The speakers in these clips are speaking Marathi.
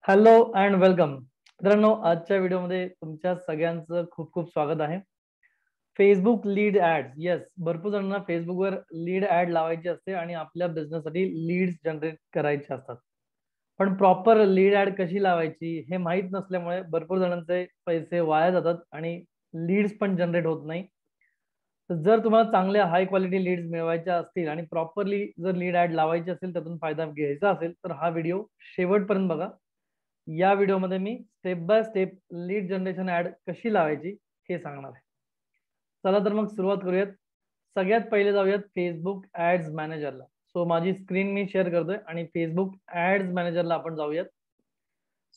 हॅलो अँड वेलकम मित्रांनो, आजच्या व्हिडिओमध्ये तुमच्या सगळ्यांचं खूप खूप स्वागत आहे. Facebook lead add. येस, भरपूर जणांना फेसबुकवर लीड ऍड लावायची असते आणि आपल्या बिझनेससाठी लीड्स जनरेट करायचे असतात. पण प्रॉपर लीड ऍड कशी लावायची हे माहीत नसल्यामुळे भरपूर जणांचे पैसे वाया जातात आणि लीड्स पण जनरेट होत नाही. तर जर तुम्हाला चांगल्या हाय क्वालिटी लीड्स मिळवायच्या असतील आणि प्रॉपरली जर लीड ऍड लावायची असेल, त्यातून फायदा घ्यायचा असेल तर हा व्हिडिओ शेवटपर्यंत बघा. या व्हिडिओमध्ये मी step by step lead generation ad कशी लावायची हे सांगणार आहे. चला तर मग सुरुवात करूयात. सगळ्यात पहिले जाऊयात फेसबुक ऍड्स मॅनेजरला. सो माझी स्क्रीन मी शेअर करतोय आणि फेसबुक ऍड्स मॅनेजरला आपण जाऊयात.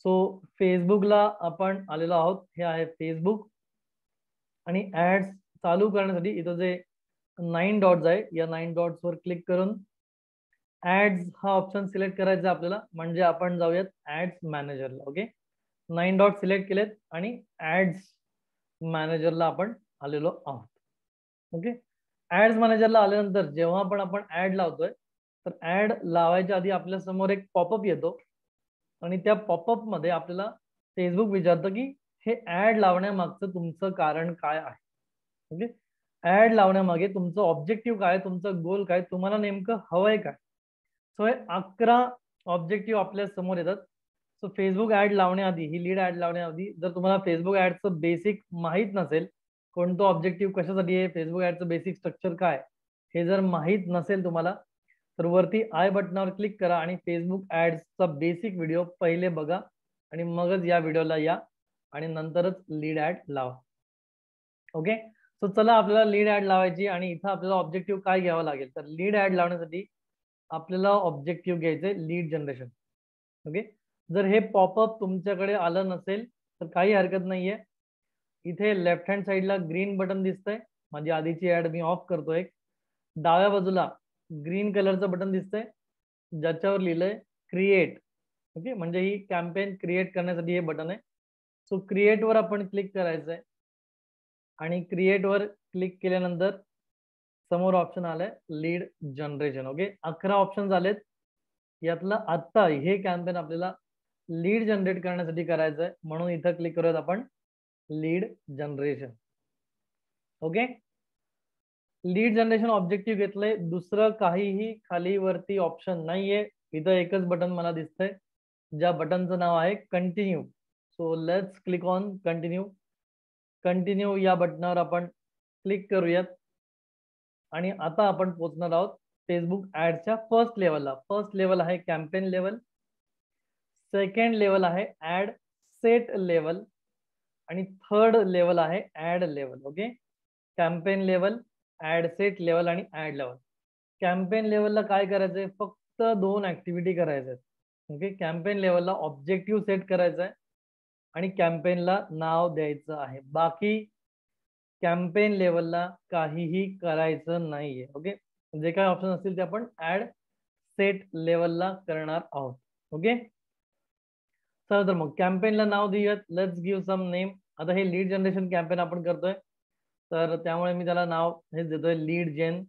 सो फेसबुकला आपण आलेलो आहोत. हे आहे फेसबुक आणि ऍड्स चालू करण्यासाठी इथं जे 9 डॉट्स आहे, या 9 डॉट्स वर क्लिक करून ऍड्स हा ऑप्शन सिलेक्ट करायचा आपल्याला, म्हणजे आपण जाऊयात ऍड्स मॅनेजरला. ओके, 9 डॉट सिलेक्ट केलेत आणि ऍड्स मॅनेजरला आपण आलेलो आहोत. ओके, ऍड्स मॅनेजरला आल्यानंतर जेव्हा पण आपण ऍड लावतोय तर ऍड लावायच्या आधी आपल्या समोर एक पॉपअप येतो आणि त्या पॉपअप मध्ये आपल्याला फेसबुक विचारतं की हे ऍड लावण्यामागचं तुमचं कारण काय आहे. ओके, ऍड लावण्यामागे तुमचं ऑब्जेक्टिव्ह काय, तुमचं गोल काय, तुम्हाला नेमकं हवंय काय. सो हे 11 ऑब्जेक्टिव्ह आपल्या समोर येतात. सो फेसबुक ऍड लावण्याआधी, ही लीड ऍड लावण्याआधी जर तुम्हाला फेसबुक ऍडचं बेसिक माहीत नसेल, कोणतं ऑब्जेक्टिव्ह कशासाठी आहे, फेसबुक ऍडचं बेसिक स्ट्रक्चर काय, हे जर माहीत नसेल तुम्हाला, तर वरती आय बटनावर क्लिक करा आणि फेसबुक ऍड्सचा बेसिक व्हिडिओ पहिले बघा आणि मगच या व्हिडिओला या आणि नंतरच लीड ऍड लावा. ओके, सो चला आपल्याला लीड ऍड लावायची आणि इथं आपल्याला ऑब्जेक्टिव्ह काय घ्यावं लागेल. तर लीड ऍड लावण्यासाठी आपल्याला ऑब्जेक्टिव्ह घ्यायचे लीड जनरेशन. ओके, जर हे पॉपअप तुमच्याकडे आलं नसेल तर काही हरकत नाहीये. इथे लेफ्ट हँड साईडला ग्रीन बटन दिसतंय. माझी आधीची ऍड मी ऑफ करतोय. डाव्या बाजूला ग्रीन कलरचं बटन दिसतंय ज्याच्यावर लिहिलंय क्रिएट. ओके, म्हणजे ही कॅम्पेन क्रिएट करण्यासाठी हे बटन आहे. सो क्रिएट वर आपण क्लिक करायचंय आणि क्रिएट वर क्लिक केल्यानंतर समोर ऑप्शन आलाय लीड जनरेशन. ओके, 11 ऑप्शन झालेत. यातलं आत्ता हे कॅम्पेन आपल्याला लीड जनरेट करण्यासाठी करायचं आहे, म्हणून इथं क्लिक करूयात आपण lead generation. Okay, lead generation objective घेतलंय. दुसरं काहीही खाली वरती ऑप्शन नाहीये. इथं एकच बटन मला दिसतंय ज्या बटनचं नाव आहे continue. So let's click on continue. Continue या बटनावर आपण क्लिक करूयात आणि आता आपण पोहोचणार आहोत फेसबुक ऍडच्या फर्स्ट लेवलला. फर्स्ट लेवल आहे कॅम्पेन लेवल, सेकंड लेवल आहे ऍड सेट लेवल आणि थर्ड लेवल आहे ad level. Okay, campaign level, ad set level आणि ऍड लेवल. कॅम्पेन लेवलला काय करायचंय, फक्त 2 ऍक्टिव्हिटी करायच्या आहेत. ओके, कॅम्पेन लेवलला ऑब्जेक्टिव्ह सेट करायचा आहे आणि कॅम्पेनला नाव द्यायचं आहे. बाकी कॅम्पेन लेवलला काहीही करायचं नाहीये. ओके, जे काही ऑप्शन असतील ते आपण ऍड सेट लेवलला करणार आहोत. ओके, चला तर मग कॅम्पेनला नाव देऊयात. Let's give some name. आता हे लीड जनरेशन कॅम्पेन आपण करतोय, तर त्यामुळे मी त्याला नाव हेच देतोय लीड जेन.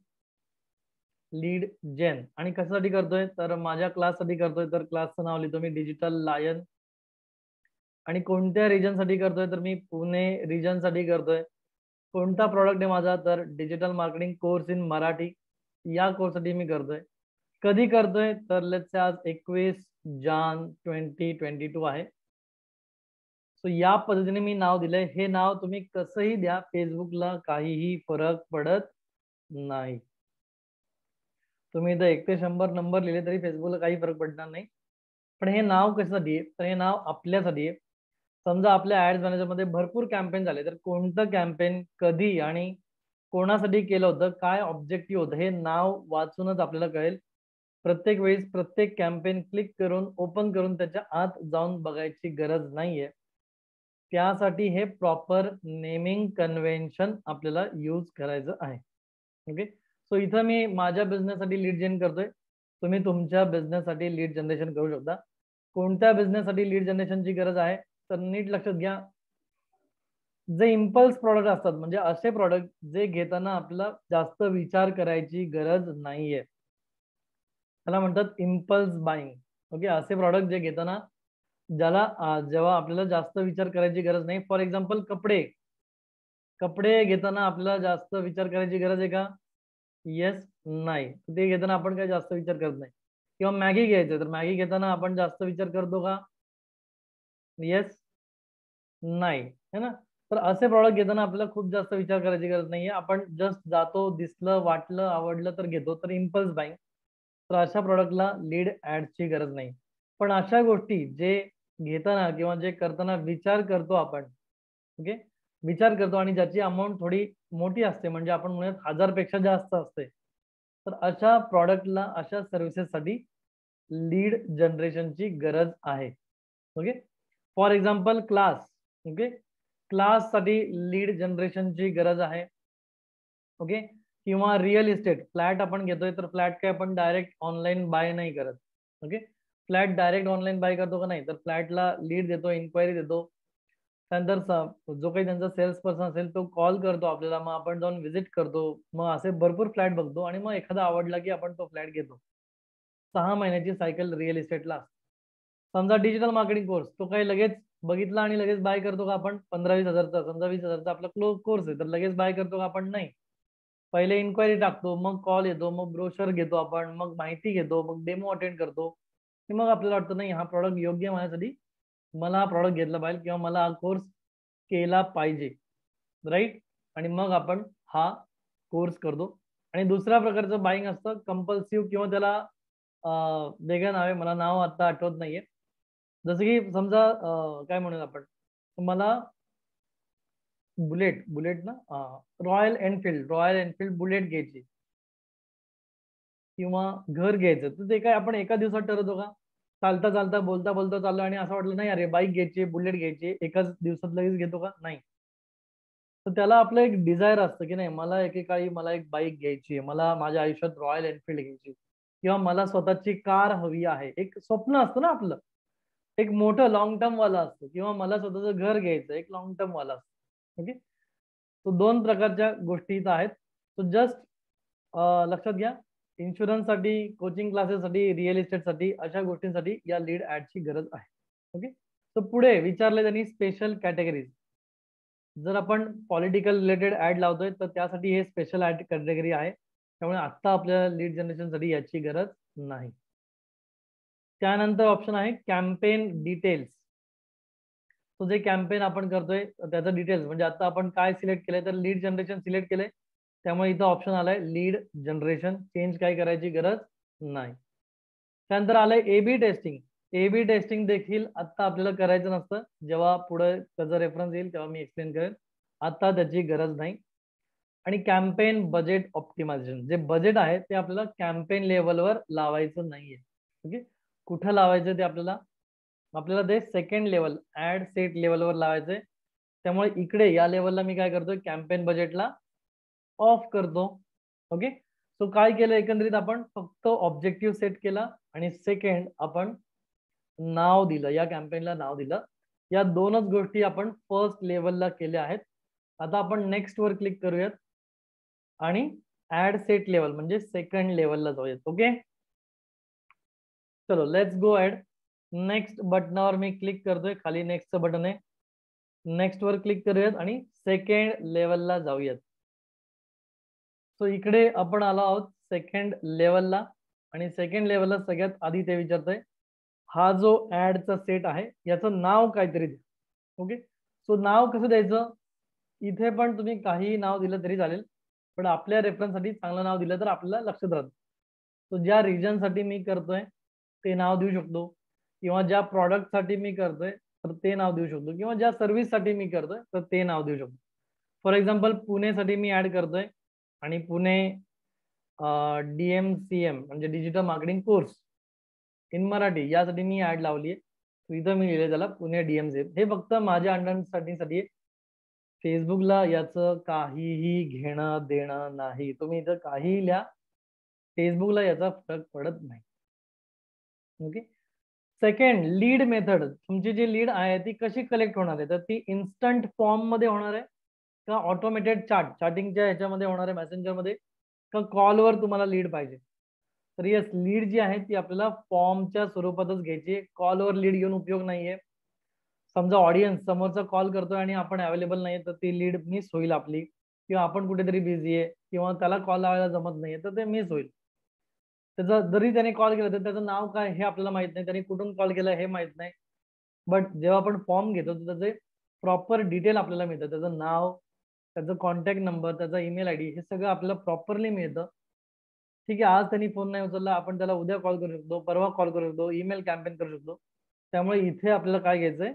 लीड जेन. आणि कशासाठी करतोय, तर माझ्या क्लाससाठी करतोय, तर क्लासचं नाव लिहितो मी डिजिटल लायन. आणि कोणत्या रिजन साठी करतोय, तर मी पुणे रिजन साठी करतोय. कोणता प्रॉडक्ट आहे माझा, तर digital marketing course in Marathi या कोर्ससाठी मी करतोय. कधी करतोय, तर लेट्स आज 21 जान 2022 आहे. सो या पद्धतीने मी नाव दिलंय. हे नाव तुम्ही कसंही द्या, फेसबुकला काहीही फरक पडत नाही. तुम्ही इथं 1 ते 100 नंबर लिहिले तरी फेसबुकला काही फरक पडणार नाही. पण हे नाव कशासाठी आहे, तर हे नाव आपल्यासाठी आहे. समजा आपल्या ऍड्स मॅनेजरमध्ये भरपूर कॅम्पेन झाले, तर कोणतं कॅम्पेन कधी आणि कोणासाठी केलं होतं, काय ऑब्जेक्टिव्ह होतं, हे नाव वाचूनच आपल्याला कळेल. प्रत्येक वेळेस प्रत्येक कॅम्पेन क्लिक करून ओपन करून त्याच्या आत जाऊन बघायची गरज नाहीये. त्यासाठी हे प्रॉपर नेमिंग कन्व्हेन्शन आपल्याला यूज करायचं आहे. ओके, सो इथं मी माझ्या बिझनेससाठी लीड जेन करतोय. तुम्ही तुमच्या बिझनेससाठी लीड जनरेशन करू शकता. कोणत्या बिझनेससाठी लीड जनरेशनची गरज आहे, तर नीट लक्षात घ्या. जे इम्पल्स प्रॉडक्ट असतात, म्हणजे असे प्रॉडक्ट जे घेताना आपल्याला जास्त विचार करायची गरज नाहीये, त्याला म्हणतात इम्पल्स बाईंग. ओके, असे प्रॉडक्ट जे घेताना ज्याला जेव्हा आपल्याला जास्त विचार करायची गरज नाही. फॉर एक्झाम्पल कपडे कपडे घेताना आपल्याला जास्त विचार करायची गरज आहे का? येस, नाही. ते घेताना आपण काही जास्त विचार करत नाही. किंवा मॅगी घ्यायचं तर मॅगी घेताना आपण जास्त विचार करतो का? येस, नाही, है ना? तर असे प्रॉडक्ट घेताना आपल्याला खूप जास्त विचार करायची गरज नाहीये. आपण जस्ट जातो, दिसलं, वाटलं, आवडलं तर घेतो. तर इम्पल्स बाईंग. तर अशा प्रॉडक्टला लीड ॲड्सची गरज नाही. पण अशा गोष्टी जे घेताना किंवा जे करताना विचार करतो आपण, ओके? विचार करतो आणि ज्याची अमाउंट थोडी मोठी असते, म्हणजे आपण म्हणूयात 1000 पेक्षा जास्त असते. तर अशा प्रॉडक्टला, अशा सर्व्हिसेससाठी लीड जनरेशनची गरज आहे. Okay? For example class, okay? क्लाससाठी लीड जनरेशनची गरज आहे. ओके? किंवा रिअल इस्टेट, फ्लॅट आपण घेतोय तर फ्लॅट काय आपण डायरेक्ट ऑनलाईन बाय नाही करत. Okay? Flat direct online buy करतो का नाही? तर फ्लॅटला लीड देतो, इन्क्वायरी देतो. त्यानंतर जो काही त्यांचा सेल्स पर्सन असेल तो कॉल करतो आपल्याला, मग आपण जाऊन व्हिजिट करतो. मग असे भरपूर फ्लॅट बघतो आणि मग एखादा आवडला की आपण तो फ्लॅट घेतो. 6 महिन्याची सायकल रिअल इस्टेटला असते. समजा डिजिटल मार्केटिंग कोर्स, तो काही लगेच बघितला आणि लगेच बाय करतो का आपण? 15-20 हजारचा, समजा 20 हजारचा आपला कोर्स आहे, तर लगेच बाय करतो का आपण? नाही. पहिले इन्क्वायरी टाकतो, मग कॉल येतो, मग ब्रोशर घेतो आपण, मग माहिती घेतो, मग डेमो अटेंड करतो, की मग आपल्याला वाटतं नाही हा प्रॉडक्ट योग्य आहे माझ्यासाठी, मला हा प्रॉडक्ट घेतला पाहिजे किंवा मला हा कोर्स केला पाहिजे, राईट? आणि मग आपण हा कोर्स करतो. आणि दुसऱ्या प्रकारचं बाईंग असतं कंपल्सिव्ह, किंवा त्याला वेगळं नाव आहे, मला नाव आता आठवत नाहीये. जसं की समजा काय म्हणूया आपण, मला बुलेट बुलेट ना, रॉयल एनफिल्ड बुलेट घ्यायची किंवा घर घ्यायचं, तर ते काय आपण एका दिवसात ठरवतो का? चालता चालता, बोलता बोलता चाललो आणि असं वाटलं नाही अरे बाईक घ्यायची, बुलेट घ्यायची, एकाच दिवसात लगेच घेतो का? नाही. तर त्याला आपलं एक डिझायर असतं की नाही, मला एकेकाळी मला एक बाईक घ्यायची आहे, मला माझ्या आयुष्यात रॉयल एनफिल्ड घ्यायची, किंवा मला स्वतःची कार हवी आहे. एक स्वप्न असतं ना आपलं, एक मोठं लॉंग टर्म वाला असतं, किंवा मला स्वतःचं घर घ्यायचं, एक लॉंग टर्म वाला असतं. ओके? तो 2 प्रकारच्या गोष्टी इथं आहेत. सो जस्ट लक्षात घ्या, इन्शुरन्ससाठी, कोचिंग क्लासेससाठी, रिअल इस्टेटसाठी, अशा गोष्टींसाठी या लीड ॲडची गरज आहे. ओके? तर पुढे विचारले त्यांनी स्पेशल कॅटेगरीज. जर आपण पॉलिटिकल रिलेटेड ॲड लावतोय तर त्यासाठी हे स्पेशल ॲड कॅटेगरी आहे. त्यामुळे आत्ता आपल्याला लीड जनरेशनसाठी याची गरज नाही. त्यानंतर ऑप्शन आहे कॅम्पेन डिटेल्स. तो जे कॅम्पेन आपण करतोय त्याचं डिटेल्स, म्हणजे आता आपण काय सिलेक्ट केलंय, तर लीड जनरेशन सिलेक्ट केलंय, त्यामुळे इथं ऑप्शन आलाय लीड जनरेशन, चेंज काय करायची गरज नाही. त्यानंतर आलंय A B testing. A B testing देखील आता आपल्याला करायचं नसतं, जेव्हा पुढे त्याचा रेफरन्स येईल तेव्हा मी एक्सप्लेन करेन. आता त्याची गरज नाही. आणि कॅम्पेन बजेट ऑप्टिमायझेशन, जे बजेट आहे ते आपल्याला कॅम्पेन लेवलवर लावायचं नाहीये. ओके? कुठं लावायचं ते आपल्याला ते सेकंड लेवल ऍड सेट लेवलवर लावायचंय. त्यामुळे इकडे या लेवलला मी काय करतोय, कॅम्पेन बजेटला ऑफ करतो. ओके? सो काय केलं एकंदरीत, आपण फक्त ऑब्जेक्टिव्ह सेट केला आणि सेकंड आपण नाव दिलं, या कॅम्पेनला नाव दिलं. या दोनच गोष्टी आपण फर्स्ट लेवलला केल्या आहेत. आता आपण नेक्स्ट वर क्लिक करूयात आणि ऍड सेट लेवल म्हणजे सेकंड लेवलला जाऊयात. ओके? चलो लेट्स गो ऍड. नेक्स्ट बटनावर मी क्लिक करतोय, खाली नेक्स्टचं बटन आहे. नेक्स्ट वर क्लिक करूयात आणि सेकंड लेवलला जाऊयात. सो इकडे आपण आलो आहोत सेकंड लेवलला, आणि सेकंड लेवलला सगळ्यात आधी ते विचारतंय हा जो ऍडचा सेट आहे याचं नाव काहीतरी द्या. ओके? सो नाव कसं द्यायचं, इथे पण तुम्ही काही नाव दिलं तरी चालेल, पण आपल्या रेफरन्ससाठी चांगलं नाव दिलं तर आपल्याला लक्षात राहतं. तो ज्या रिजनसाठी मी करतोय ते नाव देऊ शकतो, किंवा ज्या प्रॉडक्टसाठी मी करतोय तर ते नाव देऊ शकतो, किंवा ज्या सर्व्हिससाठी मी करतोय तर ते नाव देऊ शकतो. फॉर एक्झाम्पल पुणेसाठी मी ऍड करतोय आणि पुणे DMCM म्हणजे digital marketing course in Marathi, यासाठी मी ऍड लावली आहे. इथं मी लिहिले त्याला पुणे DMCM. हे फक्त माझ्या अंडरस्टँडिंगसाठी आहे. फेसबुकला याचं काहीही घेणं देणं नाही. तुम्ही इथं काहीही लिहा, फेसबुकला याचा फरक पडत नाही. ओके? Second, lead method. तुमची जी लीड आहे ती कशी कलेक्ट होणार आहे, तर ती इन्स्टंट फॉर्म मध्ये होणार आहे का ऑटोमेटेड चॅटिंगच्या ह्याच्यामध्ये होणार आहे, मेसेंजरमध्ये, का कॉलवर तुम्हाला लीड पाहिजे? तर येस, लीड जी आहे ती आपल्याला फॉर्मच्या स्वरूपातच घ्यायची. कॉलवर लीड घेऊन उपयोग नाहीये. समजा ऑडियन्स समोरचा कॉल करतोय आणि आपण अवेलेबल नाहीये, तर ती लीड मिस होईल आपली, किंवा आपण कुठेतरी बिझी आहे किंवा त्याला कॉल लावायला जमत नाहीये, तर ते मिस होईल. त्याचा जरी त्याने कॉल केला तर त्याचं नाव काय हे आपल्याला माहित नाही, त्याने कुठून कॉल केला हे माहित नाही. बट जेव्हा आपण फॉर्म घेतो तर त्याचे प्रॉपर डिटेल आपल्याला मिळतं. त्याचं नाव, त्याचा कॉन्टॅक्ट नंबर, त्याचा ईमेल आयडी हे सगळं आपल्याला प्रॉपरली मिळतं. ठीक आहे, आज त्यांनी फोन नाही उचलला, आपण त्याला उद्या कॉल करू शकतो, परवा कॉल करू शकतो, ईमेल कॅम्पेन करू शकतो. त्यामुळे इथे आपल्याला काय घ्यायचंय,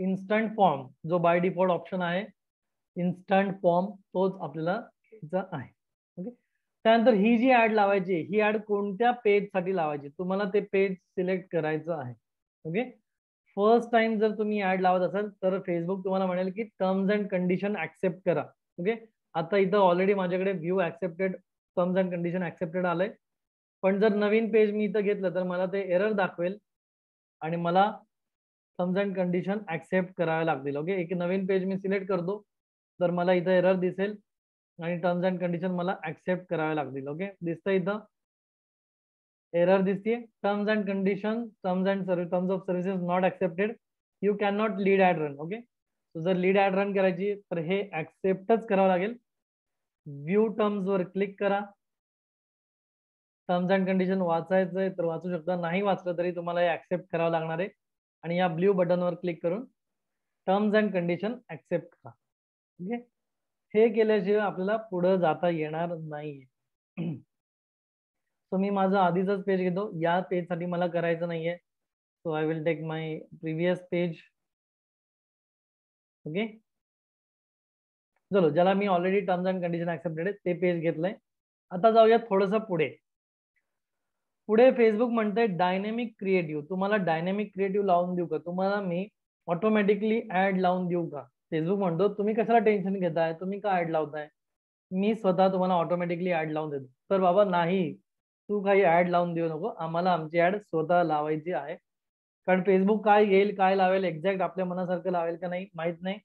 इन्स्टंट फॉर्म जो बाय डिफॉल्ट ऑप्शन आहे, इन्स्टंट फॉर्म तोच आपल्याला घ्यायचा आहे. ओके. त्यानंतर ही जी ऍड लावायची, ही ऍड कोणत्या पेज साठी लावायची, तुम्हाला ते पेज सिलेक्ट करायचं आहे. ओके. फर्स्ट टाइम जर तुम्ही ऍड लावत असाल तर फेसबुक तुम्हाला म्हणेल की टर्म्स अँड कंडिशन ऍक्सेप्ट करा. ओके. आता इथं ऑलरेडी माझ्याकडे view accepted, terms and condition accepted आलंय. पण जर नवीन पेज मी इथं घेतलं तर मला ते एरर दाखवेल आणि मला टर्म्स अँड कंडिशन ऍक्सेप्ट करावे लागतील. ओके. एक नवीन पेज मी सिलेक्ट करतो तर मला इथं एरर दिसेल आणि टर्म्स अँड कंडिशन मला ऍक्सेप्ट करावे लागतील. ओके. दिसतं इथं एरर दिसते, terms and condition, terms of services not accepted, you can not lead ad run. Okay. जर लीड ऍड रन करायची तर हे ऍक्सेप्टच करावं लागेल. व्ह्यू टर्म्स वर क्लिक करा. टर्म्स अँड कंडिशन वाचायचंय तर वाचू शकता, नाही वाचलं तरी तुम्हाला हे ऍक्सेप्ट करावं लागणार आहे आणि या ब्ल्यू बटनवर क्लिक करून टर्म्स अँड कंडिशन ऍक्सेप्ट करा. ओके. हे केल्याशिवाय आपल्याला पुढे जाता येणार नाही. सो मी माझं आधीच पेज घेतो, या पेज साठी मला करायचं नाहीये. So I will take my previous page. Okay. चलो, ज्याला मी already terms and condition accepted ते पेज घेतलंय. आता जाऊया थोडस पुढे. पुढे फेसबुक म्हणते डायनेमिक क्रिएटिव्ह. तुम्हाला डायनेमिक क्रिएटिव्ह लावून देऊ का, तुम्हाला मी ऑटोमॅटिकली ऍड लावून देऊ का. फेसबुक म्हणतो तुम्ही कशाला टेन्शन घेताय, तुम्ही का ऍड लावताय, मी स्वतः तुम्हाला ऑटोमॅटिकली ऍड लावून देतो. तर बाबा नाही, तू काही ऍड लावून देऊ नको, आम्हाला आमची ऍड स्वतः लावायची आहे. कारण फेसबुक काय घेईल काय लावेल एक्झॅक्ट आपल्या मनासारखं लावेल का नाही माहित नाही.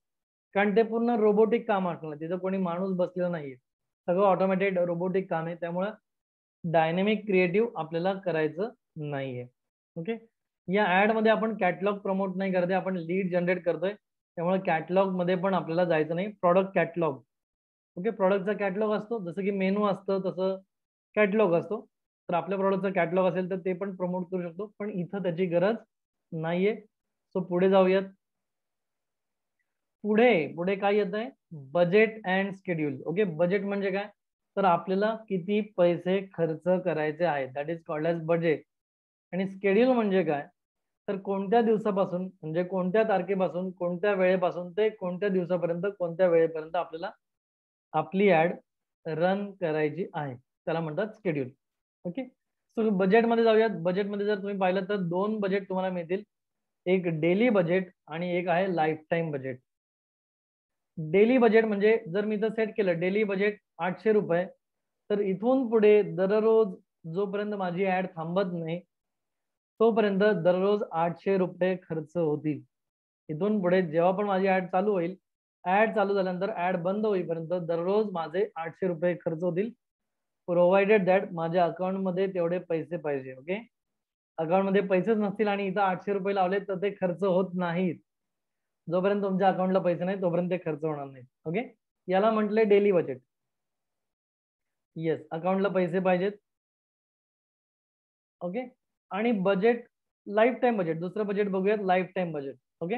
कारण ते पूर्ण रोबोटिक काम असणार, तिथं कोणी माणूस बसलेला नाहीये, सगळं ऑटोमॅटेड रोबोटिक काम आहे. त्यामुळे डायनेमिक क्रिएटिव्ह आपल्याला करायचं नाहीये. ओके. या ऍड मध्ये आपण कॅटलॉग प्रमोट नाही करते, आपण लीड जनरेट करतोय. त्यामुळे कॅटलॉग मध्ये पण आपल्याला जायचं नाही. Product catalogue. ओके. प्रॉडक्टचा कॅटलॉग असतो, जसं की मेनू असतं तसं कॅटलॉग असतो. तर आपल्या प्रॉडक्टचा कॅटलॉग असेल तर ते पण प्रमोट करू शकतो, पण इथं त्याची गरज नाहीये. सो पुढे जाऊयात. पुढे पुढे काय येत आहे, budget and schedule. Okay. Budget म्हणजे काय, तर आपल्याला किती पैसे खर्च करायचे आहेत, that is called as budget. आणि स्केड्यूल म्हणजे काय, तर कोणत्या दिवसापासून म्हणजे कोणत्या तारखेपासून कोणत्या वेळेपासून ते कोणत्या दिवसापर्यंत कोणत्या वेळेपर्यंत आपल्याला आपली ऍड रन करायची आहे, त्याला म्हणतात स्केड्यूल. ओके. सो बजेटमध्ये जाऊयात. बजेटमध्ये जर तुम्ही पाहिलं तर दोन बजेट तुम्हाला मिळतील, एक डेली बजेट आणि एक आहे life time budget. Daily budget म्हणजे जर मी इथं सेट केलं डेली बजेट 800 रुपये, तर इथून पुढे दररोज जोपर्यंत माझी ऍड थांबत नाही तोपर्यंत दररोज 800 रुपये खर्च होतील. इथून पुढे जेव्हा पण माझी ऍड चालू होईल, ऍड चालू झाल्यानंतर ऍड बंद होईपर्यंत दररोज माझे 800 रुपये खर्च होतील, प्रोव्हाइडेड दॅट माझ्या अकाउंटमध्ये तेवढे पैसे पाहिजे. ओके. अकाउंटमध्ये पैसेच नसतील आणि इथं 800 रुपये लावले तर ते खर्च होत नाहीत. जोपर्यंत तुमच्या अकाउंटला पैसे नाही तोपर्यंत ते खर्च होणार नाही. ओके. याला म्हटलंय डेली बजेट. येस, अकाउंटला पैसे पाहिजेत. ओके. आणि बजेट लाईफ टाईम बजेट, दुसरं बजेट बघूयात लाईफ टाईम बजेट. ओके.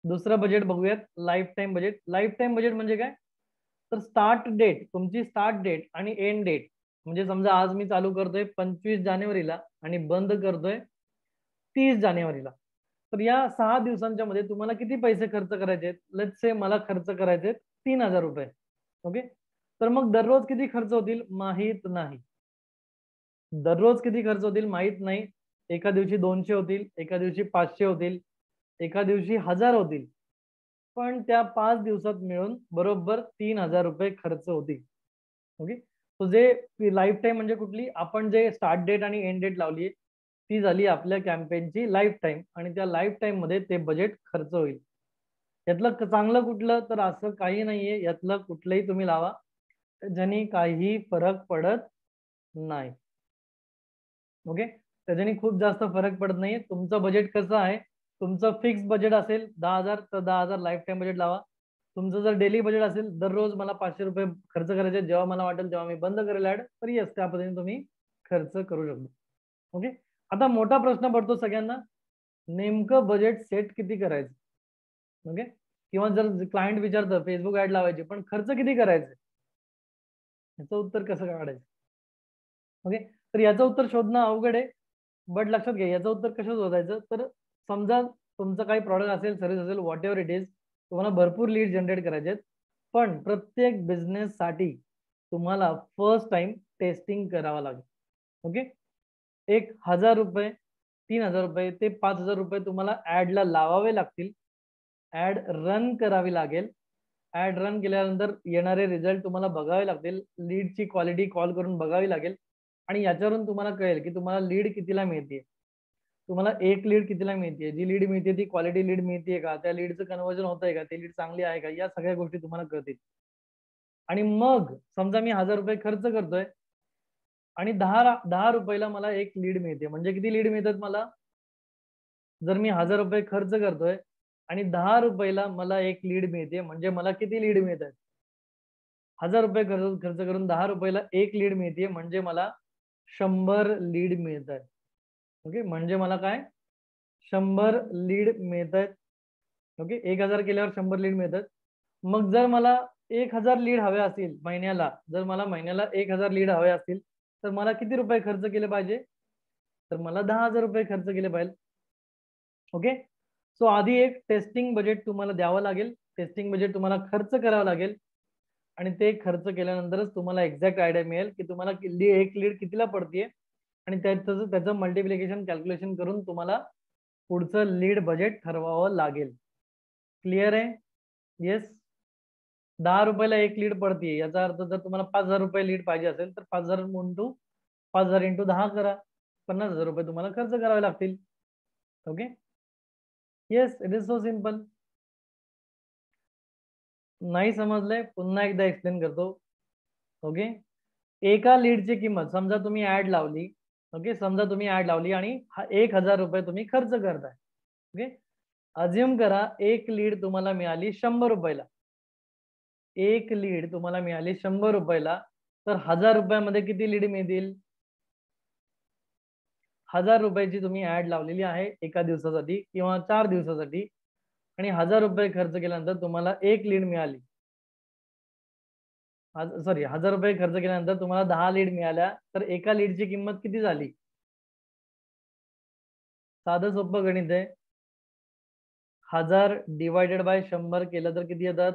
दुसरं बजेट बघूयात life time budget. Life time budget म्हणजे काय, तर स्टार्ट डेट, तुमची स्टार्ट डेट आणि एंड डेट, म्हणजे समजा आज मी चालू करतोय 25 जानेवारीला आणि बंद करतोय 30 जानेवारीला, तर या 6 दिवसांच्या मध्ये तुम्हाला किती पैसे खर्च करायचे, लेट्स से मला खर्च करायचे 3000 रुपये. ओके. तर मग दररोज किती खर्च होतील माहित नाही, दररोज किती खर्च होतील माहित नाही. एका दिवशी 200 होतील, एका दिवशी 500 होतील, एका दिवशी 1000 होतील, पण त्या 5 दिवसात मिळून बरोबर 3000 रुपये खर्च होतील. ओके. तो जे लाईफ टाईम म्हणजे कुठली, आपण जे स्टार्ट डेट आणि एंड डेट लावली ती झाली आपल्या कॅम्पेनची लाईफ टाईम, आणि त्या लाईफ टाईम मध्ये ते बजेट खर्च होईल. यातलं चांगलं कुठलं, तर असं काही नाहीये, यातलं कुठलंही तुम्ही लावा ज्याने काही फरक पडत नाही. ओके, त्याच्याने खूप जास्त फरक पडत नाहीये. तुमचं बजेट कसं आहे, तुमचं फिक्स बजेट असेल 10,000 तर 10,000 लाईफ टाइम बजेट लावा. तुमचं जर डेली बजेट असेल दररोज मला 500 रुपये खर्च करायचे, जेव्हा मला वाटेल तेव्हा मी बंद करेल ऍड, तर येस त्या पद्धतीने तुम्ही खर्च करू शकतो. ओके, आता मोठा प्रश्न पडतो सगळ्यांना, नेमकं बजेट सेट किती करायचं. ओके, किंवा जर क्लायंट विचारतं फेसबुक ऍड लावायची पण खर्च किती करायचं, याचं उत्तर कसं काढायचं. ओके, तर याचं उत्तर शोधणं अवघड आहे, बट लक्षात घ्या याचं उत्तर कसं शोधायचं. तर समजा तुमचं काही प्रॉडक्ट असेल, सर्व्हिस असेल, व्हॉट एव्हर इट इज, तुम्हाला भरपूर लीड जनरेट करायचे आहेत, पण प्रत्येक बिझनेस साठी तुम्हाला फर्स्ट टाइम टेस्टिंग करावं लागेल. ओके, 1,000 रुपये, 3,000 रुपये ते 5,000 रुपये तुम्हाला ऍडला लावावे लागतील. ऍड रन करावी लागेल. ऍड रन केल्यानंतर येणारे रिझल्ट तुम्हाला बघावे लागतील. लीडची क्वालिटी कॉल करून बघावी लागेल आणि याच्यावरून तुम्हाला कळेल की तुम्हाला लीड कितीला मिळते, तुम्हाला एक लीड कितीला मिळते, जी लीड मिळते ती क्वालिटी लीड मिळते का, त्या लीडचं कन्वर्जन होतंय का, ती लीड चांगली आहे का, या सगळ्या गोष्टी तुम्हाला कळतील. आणि मग समजा मी 1,000 रुपये खर्च करतोय आणि 10 रुपयाला मला एक लीड मिळते, म्हणजे किती लीड मिळतात मला. जर मी 1,000 रुपये खर्च करतोय आणि 10 रुपयाला मला एक लीड मिळते, म्हणजे मला किती लीड मिळतात. 1,000 रुपये खर्च करून 10 रुपयाला एक लीड मिळते, म्हणजे मला 100 लीड मिळत आहेत. ओके, म्हणजे मला काय 100 लीड मिळत आहेत. ओके, 1,000 केल्यावर 100 लीड मिळतात. मग जर मला 1,000 लीड हवे असतील महिन्याला, जर मला महिन्याला 1,000 लीड हवे असतील तर मला किती रुपये खर्च केले पाहिजे, तर मला 10,000 रुपये खर्च केले पाहिजे. ओके, सो आधी एक टेस्टिंग बजेट तुम्हाला द्यावं लागेल, टेस्टिंग बजेट तुम्हाला खर्च करावं लागेल आणि ते खर्च केल्यानंतरच तुम्हाला एक्झॅक्ट आयडिया मिळेल की तुम्हाला एक लीड कितीला पडतीये आणि त्याचं मल्टिप्लिकेशन कॅल्क्युलेशन करून तुम्हाला पुढचं लीड बजेट ठरवावं लागेल. क्लिअर आहे. येस, 10 रुपयाला एक लीड पडते, याचा अर्थ जर तुम्हाला 5,000 रुपये लीड पाहिजे असेल तर 5,000 इंटू 5,000 इंटू 10 करा, 50,000 रुपये तुम्हाला खर्च करावे लागतील. Okay, yes, it is so simple. नाही समजलंय पुन्हा एकदा एक्सप्लेन करतो. ओके, एका लीडची किंमत, समजा तुम्ही ऍड लावली. ओके, समजा तुम्ही ऍड लावली आणि 1,000 रुपये तुम्ही खर्च करताय. ओके, अज्युम करा एक लीड तुम्हाला मिळाली 100 रुपयाला. एक लीड तुम्हाला मिळाली 100 रुपयाला, तर 1,000 रुपयामध्ये किती लीड मिळतील. 1,000 रुपयाची तुम्ही ऍड लावलेली आहे एका दिवसासाठी किंवा 4 दिवसासाठी आणि 1,000 रुपये खर्च केल्यानंतर तुम्हाला एक लीड मिळाली. सॉरी, 1,000 रुपये खर्च केल्यानंतर तुम्हाला 10 लीड मिळाल्या, तर एका लीडची किंमत किती झाली. साधं सोपं गणित आहे. 1,000 डिवायडेड बाय 100 केलं तर किती येतात.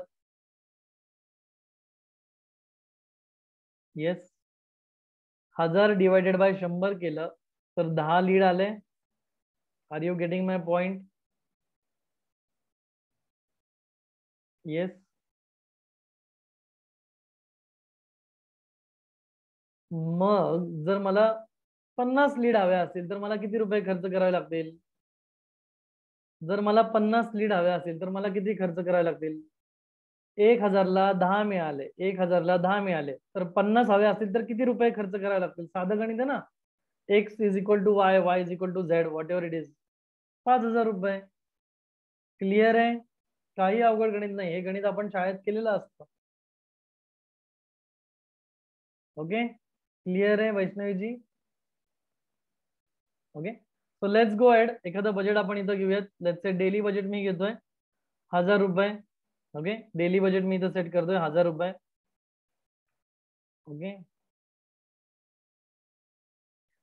येस, 1,000 डिवायडेड बाय 100 केलं तर 10 लीड आले. Are you getting my point. Yes, मग जर मला 50 लीड हव्या असतील तर मला किती रुपये खर्च करावे लागतील. जर मला 50 लीड हव्या असतील तर मला किती खर्च करावे लागतील. 1,000ला 10 मिळाले, 1,000ला 10 मिळाले, तर 50 हवे असतील तर किती रुपये खर्च करावे लागतील. साधं गणित आहे ना. X is equal to Y, Y is equal to Z, whatever it is, 5,000 रुपये. क्लिअर आहे. काही अवघड गणित नाही, हे गणित आपण शाळेत केलेलं असतं. ओके, क्लिअर आहे Vaishnavi ji. Okay, so let's go ahead. एखादं बजेट आपण इथं घेऊयात. लेट्स से डेली बजेट मी घेतोय 1,000 रुपये. ओके, डेली बजेट मी इथं सेट करतोय 1,000 रुपये. ओके,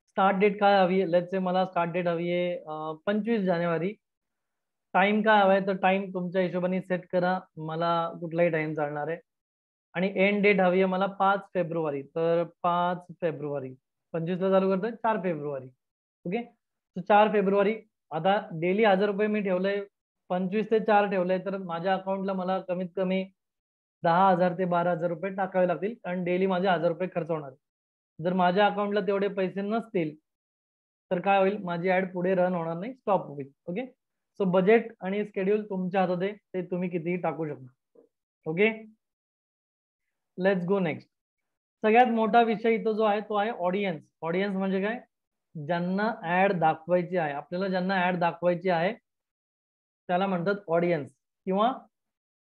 स्टार्ट डेट काय हवी आहे. लेट्स से मला स्टार्ट डेट हवी आहे 25 जानेवारी. टाइम काय हवाय, तर टाइम तुमच्या हिशोबाने सेट करा, मला कुठलाही टाइम चालणार आहे. आणि एंड डेट हवी आहे मला 5 फेब्रुवारी, तर 5 फेब्रुवारी. 25ला चालू करतोय, 4 फेब्रुवारी. ओके, तर 4 फेब्रुवारी. आता डेली 1,000 रुपये मी ठेवलंय, 25 ते 4 ठेवलंय, तर माझ्या अकाउंटला मला कमीत कमी 10,000 ते 12,000 रुपये टाकावे लागतील, कारण डेली माझे 1,000 रुपये खर्च होणार. जर माझ्या अकाउंटला तेवढे पैसे नसतील तर काय होईल, माझी ऍड पुढे रन होणार नाही, स्टॉप होईल. ओके, सो बजेट आणि स्केड्यूल तुमच्या हातात आहे, ते तुम्ही कितीही टाकू शकता. Okay, let's go next. सगळ्यात मोठा विषय इथं जो आहे तो आहे ऑडियन्स. ऑडियन्स म्हणजे काय, ज्यांना ऍड दाखवायची आहे, आपल्याला ज्यांना ऍड दाखवायची आहे त्याला म्हणतात ऑडियन्स किंवा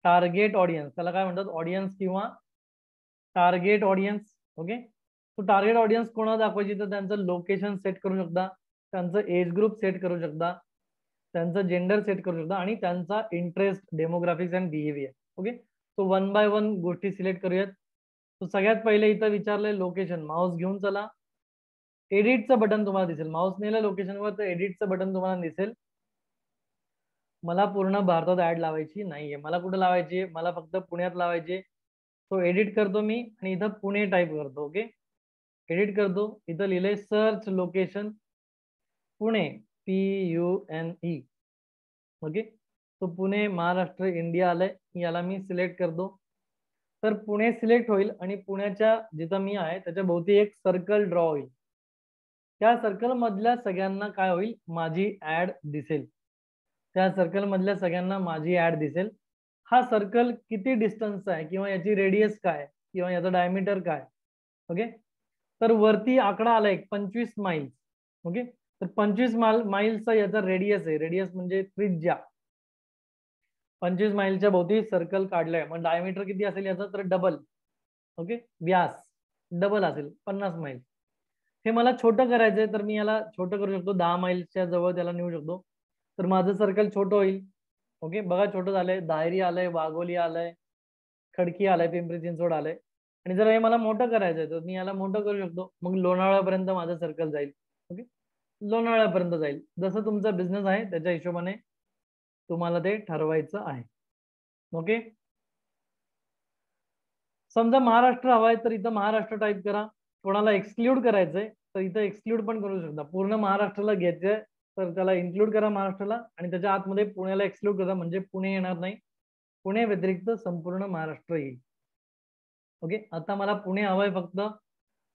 टार्गेट ऑडियन्स. त्याला काय म्हणतात? ऑडियन्स किंवा टार्गेट ऑडियन्स. ओके, तो टार्गेट ऑडियन्स कोणाला दाखवायची? तर त्यांचं लोकेशन सेट करू शकता, त्यांचं एज ग्रुप सेट करू शकता, त्यांचं जेंडर सेट करू शकता आणि त्यांचा interest, demographics and behaviour. Okay, तो वन बाय वन गोष्टी सिलेक्ट करूयात. तो सगळ्यात पहिले इथं विचारलंय लोकेशन. माऊस घेऊन चला, एडिटचं बटन तुम्हाला दिसेल. माऊस नेलं लोकेशनवर तर एडिटचं बटन तुम्हाला दिसेल. मला पूर्ण भारतात ऍड लावायची नाहीये. मला कुठं लावायची? मला फक्त पुण्यात लावायची. तो एडिट करतो मी आणि इथं पुणे टाईप करतो. ओके, एडिट करतो. इथं लिहिलंय search location Pune, PUNE. Okay, तो पुणे, महाराष्ट्र, इंडिया आलंय. याला मी सिलेक्ट करतो. तर पुणे सिलेक्ट होईल आणि पुण्याच्या जिथं मी आहे त्याच्या भोवती एक सर्कल ड्रॉ होईल. त्या सर्कल मधल्या सगळ्यांना काय होईल? माझी ऍड दिसेल. त्या सर्कल मधल्या सगळ्यांना माझी ऍड दिसेल. हा सर्कल किती डिस्टन्सचा आहे किंवा याची रेडियस काय किंवा याचा डायमीटर काय? ओके, तर वरती आकडा आला एक 25 माइल्स. ओके, तर 25 माइल्सचा याचा रेडियस आहे. रेडियस म्हणजे त्रिज्या. 25 माइलच्या भोवती सर्कल काढलाय. मग डायमीटर किती असेल याचा? तर डबल. ओके, व्यास डबल असेल 50 माइल. हे मला छोटं करायचंय तर मी याला छोटं करू शकतो. 10 माइल्सच्या जवळ त्याला नेऊ शकतो. तर माझं सर्कल छोटं होईल. ओके, बघा छोटं झालंय. दाहेरी आलंय, वाघोली आलंय, खडकी आलंय, पिंपरी चिंचवड आलंय. आणि जर हे मला मोठं करायचंय तर मी याला मोठं करू शकतो. मग लोणावळ्यापर्यंत माझं सर्कल जाईल. ओके, लोणावळ्यापर्यंत जाईल. जसं तुमचा बिझनेस आहे त्याच्या हिशोबाने तुम्हाला ते ठरवायचं आहे. ओके, समजा महाराष्ट्र हवाय तर इथं महाराष्ट्र टाईप करा. कोणाला एक्सक्लूड करायचंय तर इथं एक्सक्लूड पण करू शकता. पूर्ण महाराष्ट्राला घ्यायचंय तर त्याला इन्क्लूड करा महाराष्ट्राला आणि त्याच्या आतमध्ये पुण्याला एक्सक्लूड करा, म्हणजे पुणे येणार नाही. पुणे व्यतिरिक्त संपूर्ण महाराष्ट्र येईल. ओके, आता मला पुणे हवंय फक्त,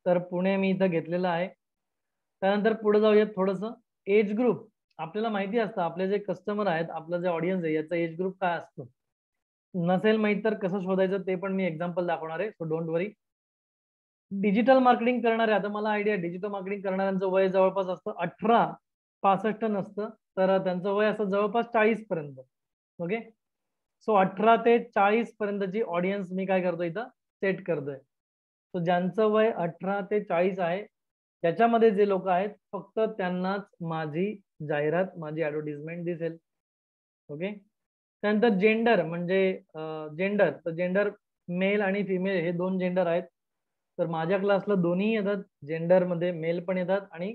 तर पुणे मी इथं घेतलेलं आहे. त्यानंतर पुढे जाऊयात थोडंसं. एज ग्रुप आपल्याला माहिती असतं, आपले जे कस्टमर आहेत, आपलं जे ऑडियन्स आहे याचा एज ग्रुप काय असतो. नसेल माहित तर कसं शोधायचं ते पण मी एक्झाम्पल दाखवणार आहे. So don't worry. Digital marketing करणारे, आता मला आयडिया, डिजिटल मार्केटिंग करणाऱ्यांचं वय जवळपास असतं 18-65 नसतं, तर त्यांचं वय असतं जवळपास 40 पर्यंत. ओके, सो 18 ते 40 पर्यंतची ऑडियन्स मी काय करतो इथं सेट करतोय. सो ज्यांचं वय 18 ते 40 आहे त्याच्यामध्ये जे लोक आहेत फक्त त्यांनाच माझी जाहिरात, माझी ऍडव्हर्टिजमेंट दिसेल. ओके, त्यानंतर जेंडर म्हणजे जेंडर, तर जेंडर मेल आणि फिमेल हे दोन जेंडर आहेत. तर माझ्या क्लासला दोन्ही येतात. जेंडरमध्ये मेल पण येतात आणि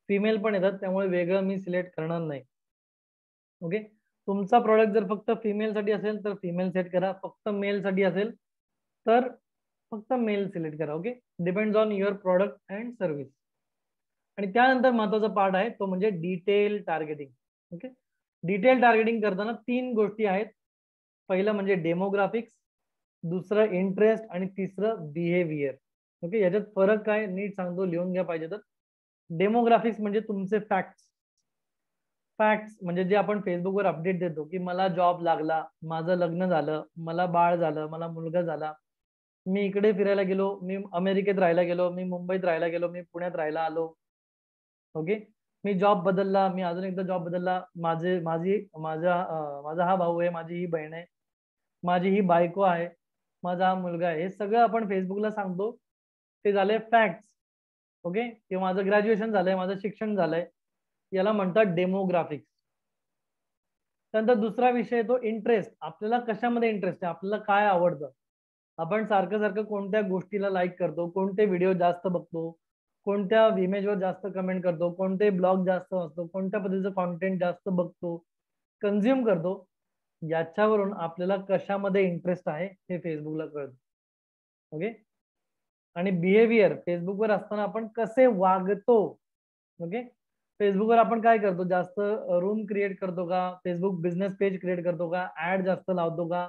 फिमेल पण येतात, त्यामुळे वेगळं मी सिलेक्ट करणार नाही. ओके, तुमचा प्रॉडक्ट जर फक्त फिमेल साठी असेल तर फिमेल सेट करा. फक्त मेल साठी असेल तर फक्त मेल सिलेक्ट करा. Okay, depends on your product and service. आणि त्यानंतर महत्वाचा पार्ट आहे तो म्हणजे detail targeting. Okay, detail targeting करताना 3 गोष्टी आहेत. पहिलं म्हणजे डेमोग्राफिक्स, दुसरं इंटरेस्ट आणि तिसरं बिहेवियर. ओके, याच्यात फरक काय नीट सांगतो, लिहून घ्या पाहिजे तर. डेमोग्राफिक्स म्हणजे तुमचे फॅक्ट्स. फॅक्ट्स म्हणजे जे आपण फेसबुकवर अपडेट देतो की मला जॉब लागला, माझं लग्न झालं, मला बाळ झालं, मला मुलगा झाला, मी इकडे फिरायला गेलो, मी अमेरिकेत राहायला गेलो, मी मुंबईत राहायला गेलो, मी पुण्यात राहायला आलो. ओके, मी जॉब बदलला, मी अजून एकदा जॉब बदलला, माझा हा भाऊ आहे, माझी ही बहीण आहे, माझी ही बायको आहे, माझा हा मुलगा आहे. हे सगळं आपण फेसबुकला सांगतो. ते झाले फॅक्ट्स. ओके, किंवा माझं ग्रॅज्युएशन झालंय, माझं शिक्षण झालंय, याला म्हणतात डेमोग्राफिक्स. त्यानंतर दुसरा विषय येतो इंटरेस्ट. आपल्याला कशामध्ये इंटरेस्ट आहे, आपल्याला काय आवडतं, आपण सारखं सारखं कोणत्या गोष्टीला लाईक करतो, कोणते व्हिडिओ जास्त बघतो, कोणत्या इमेजवर जास्त कमेंट करतो, कोणते ब्लॉग जास्त वाचतो, कोणत्या पद्धतीचं कॉन्टेंट जास्त बघतो, कन्झ्युम करतो, याच्यावरून आपल्याला कशामध्ये इंटरेस्ट आहे हे फेसबुकला कळतं. ओके, आणि बिहेवियर, फेसबुकवर असताना आपण कसे वागतो. ओके, फेसबुकवर आपण काय करतो, जास्त रूम क्रिएट करतो का, फेसबुक बिझनेस पेज क्रिएट करतो का, ऍड जास्त लावतो का,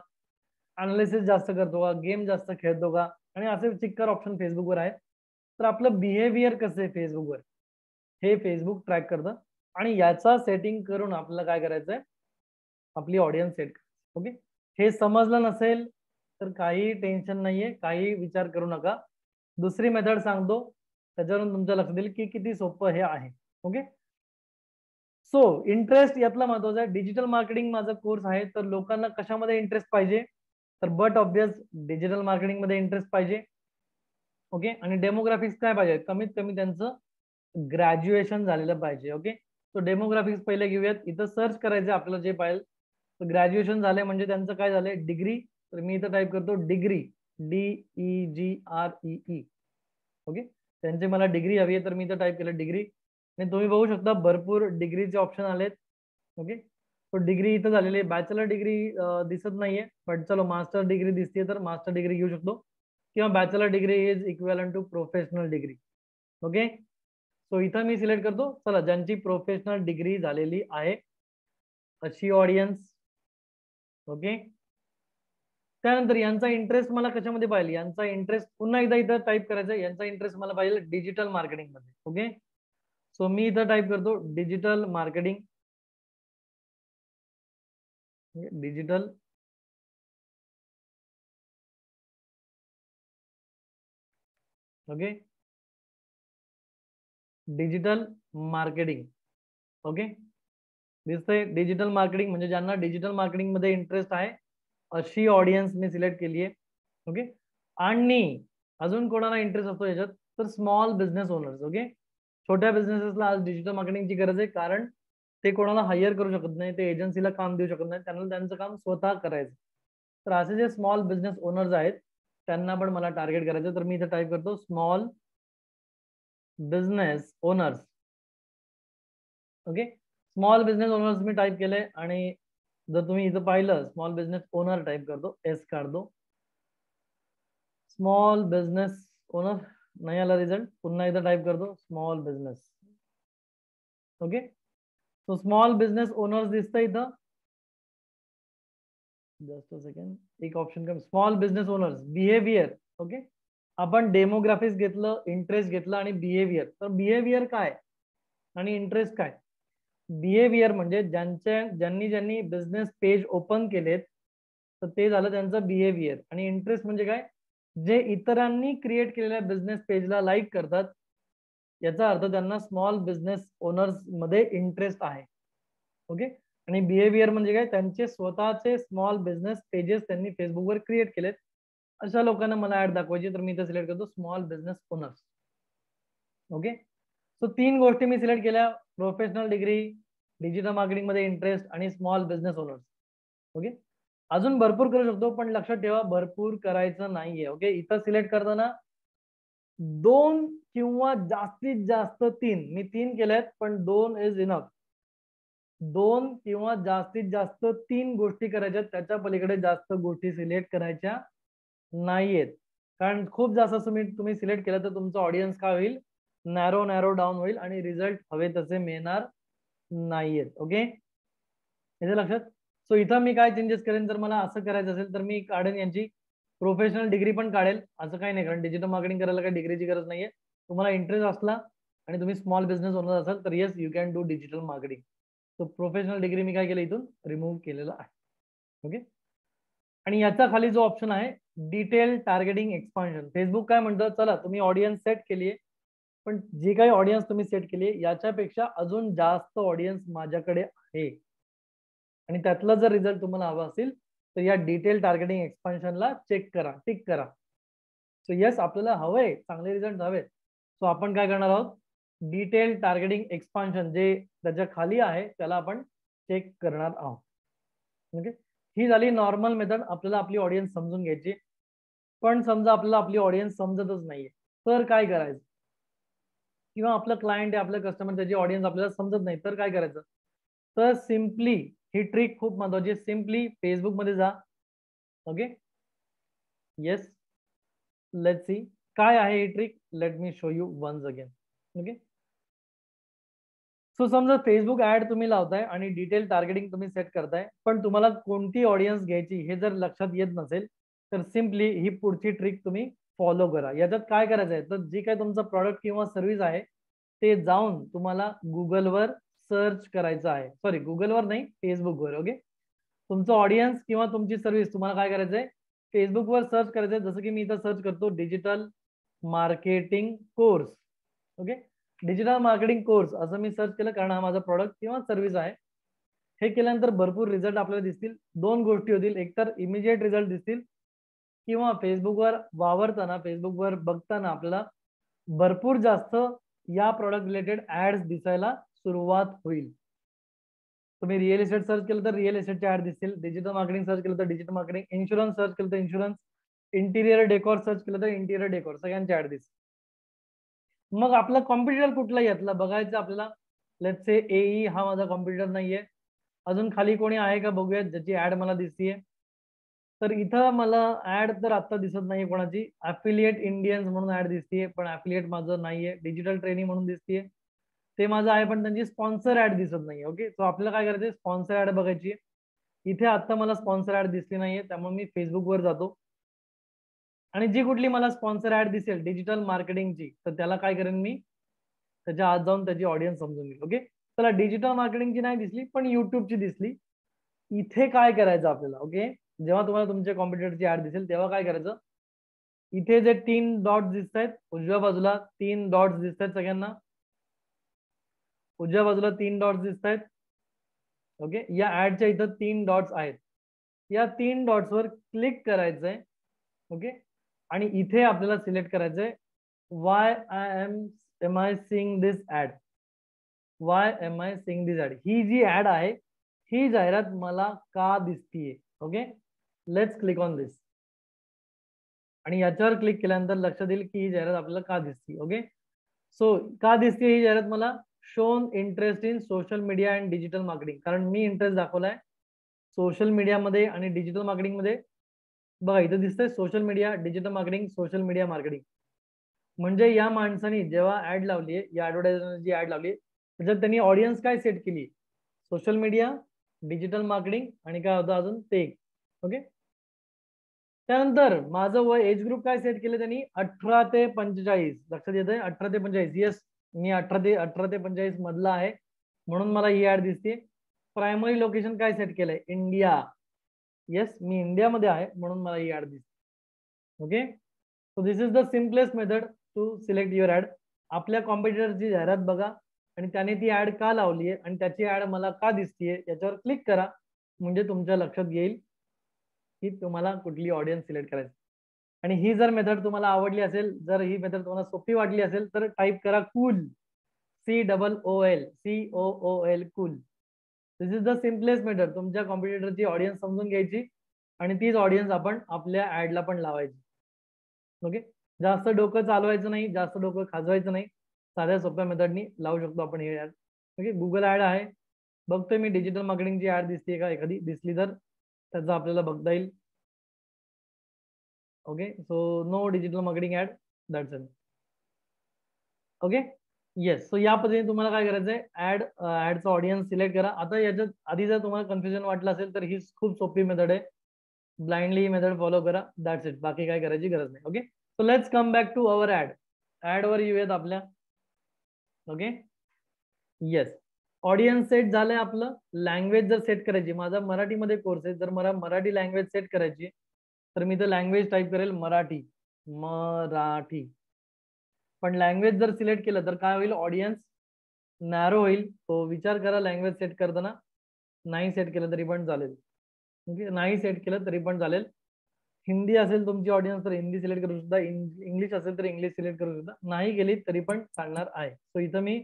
अनालिसिस जास्त करतो का, गेम जास्त खेळतो का, आणि असे चिक्कर ऑप्शन फेसबुकवर आहेत. तर आपलं बिहेवियर कसं आहे फेसबुकवर हे फेसबुक ट्रॅक करतं. आणि याचा सेटिंग करून आपल्याला काय करायचंय, आपली ऑडियन्स सेट करायची. ओके, हे समजलं नसेल तर काही टेन्शन नाहीये, काही विचार करू नका. दुसरी मेथड सांगतो, त्याच्यावरून तुमच्या लक्षात येईल की किती सोपं हे आहे. ओके, सो इंटरेस्ट यातला महत्वाचा आहे. डिजिटल मार्केटिंग माझा कोर्स आहे, तर लोकांना कशामध्ये इंटरेस्ट पाहिजे, तर बट ऑब्वियस डिजिटल मार्केटिंग मध्ये इंटरेस्ट पाहिजे. ओके, आणि डेमोग्राफिक्स काय पाहिजे, कमीत कमी त्यांचं ग्रॅज्युएशन झालेलं पाहिजे. ओके, सो डेमोग्राफिक्स पहिले घेऊयात. इथं सर्च करायचं आपल्याला जे पाहिजे. तर ग्रॅज्युएशन झाले म्हणजे त्यांचं काय झालंय, डिग्री. तर मी इथं टाईप करतो डिग्री, DEGREE. ओके, त्यांचे मला डिग्री हवी आहे, तर मी इथं टाईप केलं डिग्री. आणि तुम्ही बघू शकता भरपूर डिग्रीचे ऑप्शन आलेत. ओके, तो डिग्री इथं झालेली आहे. बॅचलर डिग्री दिसत नाहीये, बट चलो मास्टर डिग्री दिसते, तर मास्टर डिग्री घेऊ शकतो, किंवा bachelor degree is equivalent to professional degree. Okay, so इथं मी सिलेक्ट करतो, चला ज्यांची प्रोफेशनल डिग्री झालेली आहे अशी ऑडियन्स. ओके, त्यानंतर यांचा इंटरेस्ट मला कशामध्ये पाहिजे, यांचा इंटरेस्ट पुन्हा एकदा इथं टाईप करायचं, यांचा इंटरेस्ट मला पाहिजे डिजिटल मार्केटिंग मध्ये. ओके, सो मी इथं टाईप करतो digital marketing. Digital okay, digital marketing. Okay, दिसतंय डिजिटल मार्केटिंग म्हणजे ज्यांना डिजिटल मार्केटिंग मध्ये इंटरेस्ट आहे अशी ऑडियन्स मी सिलेक्ट केली आहे. ओके, आणि अजून कोणाला इंटरेस्ट असतो याच्यात, तर स्मॉल बिझनेस ओनर्स. ओके, छोट्या बिझनेसेसला आज डिजिटल मार्केटिंगची गरज आहे, कारण ते कोणाला हायर करू शकत नाही, ते एजन्सीला काम देऊ शकत नाही, त्यांना त्यांचं काम स्वतः करायचं. तर असे जे स्मॉल बिझनेस ओनर्स आहेत त्यांना पण मला टार्गेट करायचं. तर मी इथे टाईप करतो small business owners. Okay, small business owners मी टाईप केलंय, आणि जर तुम्ही इथं पाहिलं स्मॉल बिझनेस ओनर टाईप करतो, एस काढतो, स्मॉल बिझनेस ओनर नाही आला रिझल्ट, पुन्हा इथं टाईप करतो स्मॉल बिझनेस. ओके, तो स्मॉल बिझनेस ओनर्स दिसतं इथं, जस्ट अ सेकंड, एक ऑप्शन कमी, small business owners behaviour. Okay, आपण डेमोग्राफिक्स घेतलं, इंटरेस्ट घेतलं आणि बिहेवियर. तर बिहेवियर काय आणि इंटरेस्ट काय. बिहेवियर म्हणजे ज्यांनी ज्यांनी बिझनेस पेज ओपन केलेत, तर ते झालं त्यांचं बिहेवियर. आणि इंटरेस्ट म्हणजे काय, जे इतरांनी क्रिएट केलेल्या बिझनेस पेजला लाईक करतात, याचा अर्थ त्यांना स्मॉल बिझनेस ओनर्स मध्ये इंटरेस्ट आहे. ओके, आणि बिहेवियर म्हणजे काय, त्यांचे स्वतःचे स्मॉल बिझनेस पेजेस त्यांनी फेसबुकवर क्रिएट केलेत, अशा लोकांना मला ऍड दाखवायची. तर मी इथे सिलेक्ट करतो small business owners. Okay, so 3 गोष्टी मी सिलेक्ट केल्या, प्रोफेशनल डिग्री, डिजिटल मार्केटिंग मध्ये इंटरेस्ट आणि स्मॉल बिझनेस ओनर्स. ओके, अजून भरपूर करू शकतो, पण लक्षात ठेवा भरपूर करायचं नाहीये. ओके, इथं सिलेक्ट करताना 2 किंवा जास्तीत जास्त 3, मी 3 केल्यात, पण 2 इज इनफ. 2 किंवा जास्तीत जास्त 3 गोष्टी करायच्या, त्याच्या पलीकडे जास्त गोष्टी सिलेक्ट करायच्या नाहीयेत. कारण खूप जास्त तुम्ही सिलेक्ट केलं तर तुमचं ऑडियन्स काय होईल, नॅरो डाऊन होईल, आणि रिझल्ट हवे तसे मिळणार नाहीयेत. ओके, याचं लक्षात. सो इथं मी काय चेंजेस करेन, जर मला असं करायचं असेल तर मी काढेन यांची प्रोफेशनल डिग्री पण काढेल, असं काही नाही, कारण डिजिटल मार्केटिंग करायला काही डिग्रीची गरज नाहीये. तुम्हाला इंटरेस्ट असला आणि तुम्ही स्मॉल बिझनेस ओनर असाल तर yes you can do digital marketing. So professional degree मी काय केलं, इथून रिमूव्ह केलेलं आहे. ओके, आणि याचा खाली जो ऑप्शन आहे डिटेल टार्गेटिंग एक्सपान्शन, फेसबुक काय म्हणतं, चला तुम्ही ऑडियन्स सेट केली आहे, पण जी काही ऑडियन्स तुम्ही सेट केली आहे याच्यापेक्षा अजून जास्त ऑडियन्स माझ्याकडे आहे, आणि त्यातला जर रिझल्ट तुम्हाला हवा असेल तर या डिटेल टार्गेटिंग एक्सपान्शनला चेक करा, टिक करा. सो येस, आपल्याला हवंय चांगले रिझल्ट हवे, सो आपण काय करणार आहोत, डिटेल टार्गेटिंग एक्सपान्शन जे त्याच्या खाली आहे त्याला आपण चेक करणार आहोत. ओके, ही झाली नॉर्मल मेथड, आपल्याला आपली ऑडियन्स समजून घ्यायची. पण समजा आपल्याला आपली ऑडियन्स समजतच नाहीये, तर काय करायचं, किंवा आपलं क्लायंट आहे, आपलं कस्टमर, त्याची ऑडियन्स आपल्याला समजत नाही, तर काय करायचं. तर सिम्पली ही ट्रिक खूप महत्वाची आहे. सिम्पली फेसबुक मध्ये जा. ओके, येस, लेट्स सी काय आहे ही trick, let me show you once again. Okay, so समजा फेसबुक ऍड तुम्ही लावताय आणि डिटेल टार्गेटिंग तुम्ही सेट करताय, पण तुम्हाला कोणती ऑडियन्स घ्यायची हे जर लक्षात येत नसेल, तर सिम्पली ही पुढची ट्रिक तुम्ही फॉलो करा. याच्यात काय करायचं आहे, तर जी काही तुमचं प्रॉडक्ट किंवा सर्व्हिस आहे ते जाऊन तुम्हाला गुगलवर सर्च करायचं आहे, सॉरी गुगलवर नाही, फेसबुकवर. ओके, तुमचं ऑडियन्स किंवा तुमची सर्व्हिस तुम्हाला काय करायचं आहे, फेसबुकवर सर्च करायचं आहे. जसं की मी इथं सर्च करतो digital marketing course. Okay. Digital marketing course असं मी सर्च केलं, कारण हा माझा प्रॉडक्ट किंवा सर्व्हिस आहे. हे केल्यानंतर भरपूर रिझल्ट आपल्याला दिसतील. दोन गोष्टी होतील, एकतर इमिजिएट रिझल्ट दिसतील किंवा फेसबुकवर वावरताना, फेसबुकवर बघताना आपल्याला भरपूर जास्त या प्रॉडक्ट रिलेटेड ऍड्स दिसायला सुरुवात होईल. तुम्ही रिअल इस्टेट सर्च केलं तर रिअल इस्टेटचे ऍड दिसतील, डिजिटल मार्केटिंग सर्च केलं तर डिजिटल मार्केटिंग, इन्शुरन्स सर्च केलं तर इन्शुरन्स, इंटिरियर डेकोर सर्च केलं तर इंटिरियर डेकोर, सगळ्यांचे ऍड दिसतील. मग आपला कॉम्प्युटर कुठला यातला बघायचं आपल्याला. लेट्स से एई हा माझा कॉम्प्युटर नाहीये. अजून खाली कोणी आहे का बघूयात ज्याची ऍड मला दिसतीये. तर इथं मला ऍड तर आता दिसत नाहीये कोणाची. ऍफिलिएट इंडियन्स म्हणून ऍड दिसतीये, पण ऍफिलिएट माझं नाहीये. डिजिटल ट्रेनिंग म्हणून दिसतीये, ते माझं आहे, पण त्यांची स्पॉन्सर ऍड दिसत नाहीये. ओके, सो आपल्याला काय करायचं, स्पॉन्सर ऍड बघायची. इथे आता मला स्पॉन्सर ऍड दिसली नाहीये, त्यामुळे मी फेसबुकवर जातो आणि जी कुठली मला स्पॉन्सर ऍड दिसेल डिजिटल मार्केटिंगची, तर त्याला काय करेन मी, त्याच्या आत जाऊन त्याची ऑडियन्स समजून घेईल. ओके, चला डिजिटल मार्केटिंगची नाही दिसली, पण युट्यूबची दिसली. इथे काय करायचं आपल्याला. ओके, जेव्हा तुम्हाला तुमच्या कॉम्प्युटरची ऍड दिसेल तेव्हा काय करायचं, इथे जे 3 डॉट्स दिसत आहेत उजव्या बाजूला, 3 डॉट्स दिसत आहेत सगळ्यांना, उजव्या बाजूला 3 डॉट्स दिसत आहेत. ओके, या ऍडच्या इथं 3 डॉट्स आहेत. या 3 डॉट्सवर क्लिक करायचंय. ओके, आणि इथे आपल्याला सिलेक्ट करायचंय why am I seeing this ad. Why am I seeing this ad, ही जी ऍड आहे, ही जाहिरात मला का दिसतीये. Okay, let's click on this. आणि याच्यावर क्लिक केल्यानंतर लक्षात येईल की ही जाहिरात आपल्याला का दिसते. ओके, सो का दिसते ही जाहिरात मला, shown interest in social media and digital marketing, कारण मी इंटरेस्ट दाखवलाय सोशल मीडियामध्ये आणि डिजिटल मार्केटिंग मध्ये. बघा इथं दिसतंय social media digital marketing, social media marketing. म्हणजे या माणसाने जेव्हा ऍड लावली, या ऍडव्हर्टायझरची ऍड लावली, त्याच्यात त्यांनी ऑडियन्स काय सेट केली, सोशल मीडिया, डिजिटल मार्केटिंग आणि काय होतं अजून ते. ओके, त्यानंतर माझं वय एज ग्रुप काय सेट केलं त्यांनी, 18 ते 45. लक्षात येत आहे 18 ते 45. येस, मी 18 ते 45 मधला आहे, म्हणून मला ही ऍड दिसते. प्रायमरी लोकेशन काय सेट केलंय, इंडिया. येस, मी इंडियामध्ये आहे म्हणून मला ही ऍड दिसते. Okay, so this is the simplest method to select your ad. आपल्या कॉम्पिटिटरची जाहिरात बघा आणि त्याने ती ऍड का लावली आहे आणि त्याची ऍड मला का दिसतीये याच्यावर क्लिक करा, म्हणजे तुमच्या लक्षात येईल की तुम्हाला कुठली ऑडियन्स सिलेक्ट करायची. आणि ही जर मेथड तुम्हाला आवडली असेल, जर ही मेथड तुम्हाला सोपी वाटली असेल, तर टाईप करा cool, COOL, cool. This is the simplest method तुमच्या कॉम्पिटिटरची ऑडियन्स समजून घ्यायची आणि तीच ऑडियन्स आपण आपल्या ऍडला पण लावायची. ओके, जास्त डोकं चालवायचं नाही, जास्त डोकं खाजवायचं नाही, साध्या सोप्या मेथडनी लावू शकतो आपण हे ऍड. ओके, गुगल ऍड आहे, बघतोय मी डिजिटल मार्केटिंगची ऍड दिसते का, एखादी दिसली तर त्याचा आपल्याला बघता येईल. Okay, so no digital marketing ad, that's it. Okay, yes, so या पद्धतीने तुम्हाला काय करायचंय, ऍडचा ऑडियन्स सिलेक्ट करा. आता याच्यात आधी जर तुम्हाला कन्फ्युजन वाटलं असेल तर ही खूप सोपी मेथड आहे, ब्लाइंडली मेथड फॉलो करा, दॅट्स इट, बाकी काय करायची गरज नाही. Okay, so let's come back to our ad वर येऊयात आपल्या. ओके, येस, ऑडियन्स सेट झालंय आपलं. लँग्वेज जर सेट करायची, माझा मराठीमध्ये कोर्स आहे, जर मला मराठी लँग्वेज सेट करायची तर मी तर लँग्वेज टाईप करेल मराठी, मराठी. पण लँग्वेज जर सिलेक्ट केलं तर काय होईल, ऑडियन्स नॅरो होईल. तो विचार करा लँग्वेज सेट करताना. नाही सेट केलं तरी पण चालेल. ओके, नाही सेट केलं तरी पण चालेल. हिंदी असेल तुमची ऑडियन्स तर हिंदी सिलेक्ट करू शकता, इंग्लिश असेल तर इंग्लिश सिलेक्ट करू शकता, नाही केली तरी पण चालणार आहे. सो इथं मी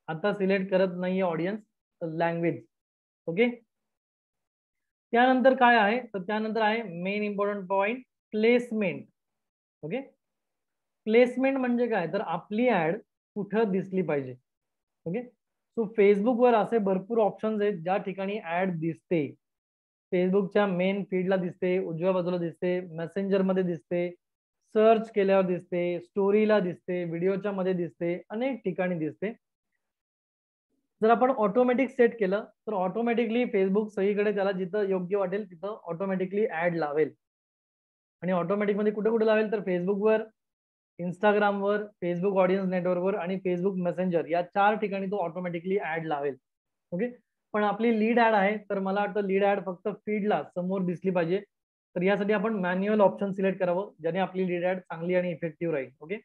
आता सिलेक्ट करत नाहीये ऑडियन्स, लँग्वेज. ओके, त्यानंतर काय आहे, तर त्यानंतर आहे main important point, placement. Okay, placement म्हणजे काय, तर आपली ऍड कुठं दिसली पाहिजे. ओके, सो फेसबुकवर असे भरपूर ऑप्शन्स आहेत ज्या ठिकाणी ऍड दिसते. फेसबुकच्या मेन फीडला दिसते, उजव्या बाजूला दिसते, मेसेंजर मध्ये दिसते, सर्च केल्यावर दिसते, स्टोरीला दिसते, व्हिडिओच्या मध्ये दिसते, अनेक ठिकाणी दिसते. जर आपण ऑटोमॅटिक सेट केलं तर ऑटोमॅटिकली फेसबुक सगळीकडे त्याला जिथं योग्य वाटेल तिथं ऑटोमॅटिकली ऍड लावेल. आणि ऑटोमॅटिक मध्ये कुठे कुठे लावेल, तर फेसबुकवर, इंस्टाग्रामवर, फेसबुक ऑडियन्स नेटवर्कवर आणि फेसबुक मेसेंजर या 4 ठिकाणी तो ऑटोमॅटिकली ऍड लावेल. ओके, पण आपली लीड ऍड आहे तर मला वाटतं लीड ऍड फक्त फीडला समोर दिसली पाहिजे. तर यासाठी आपण मॅन्युअल ऑप्शन सिलेक्ट करावं, ज्याने आपली लीड ऍड चांगली आणि इफेक्टिव्ह राहील. ओके,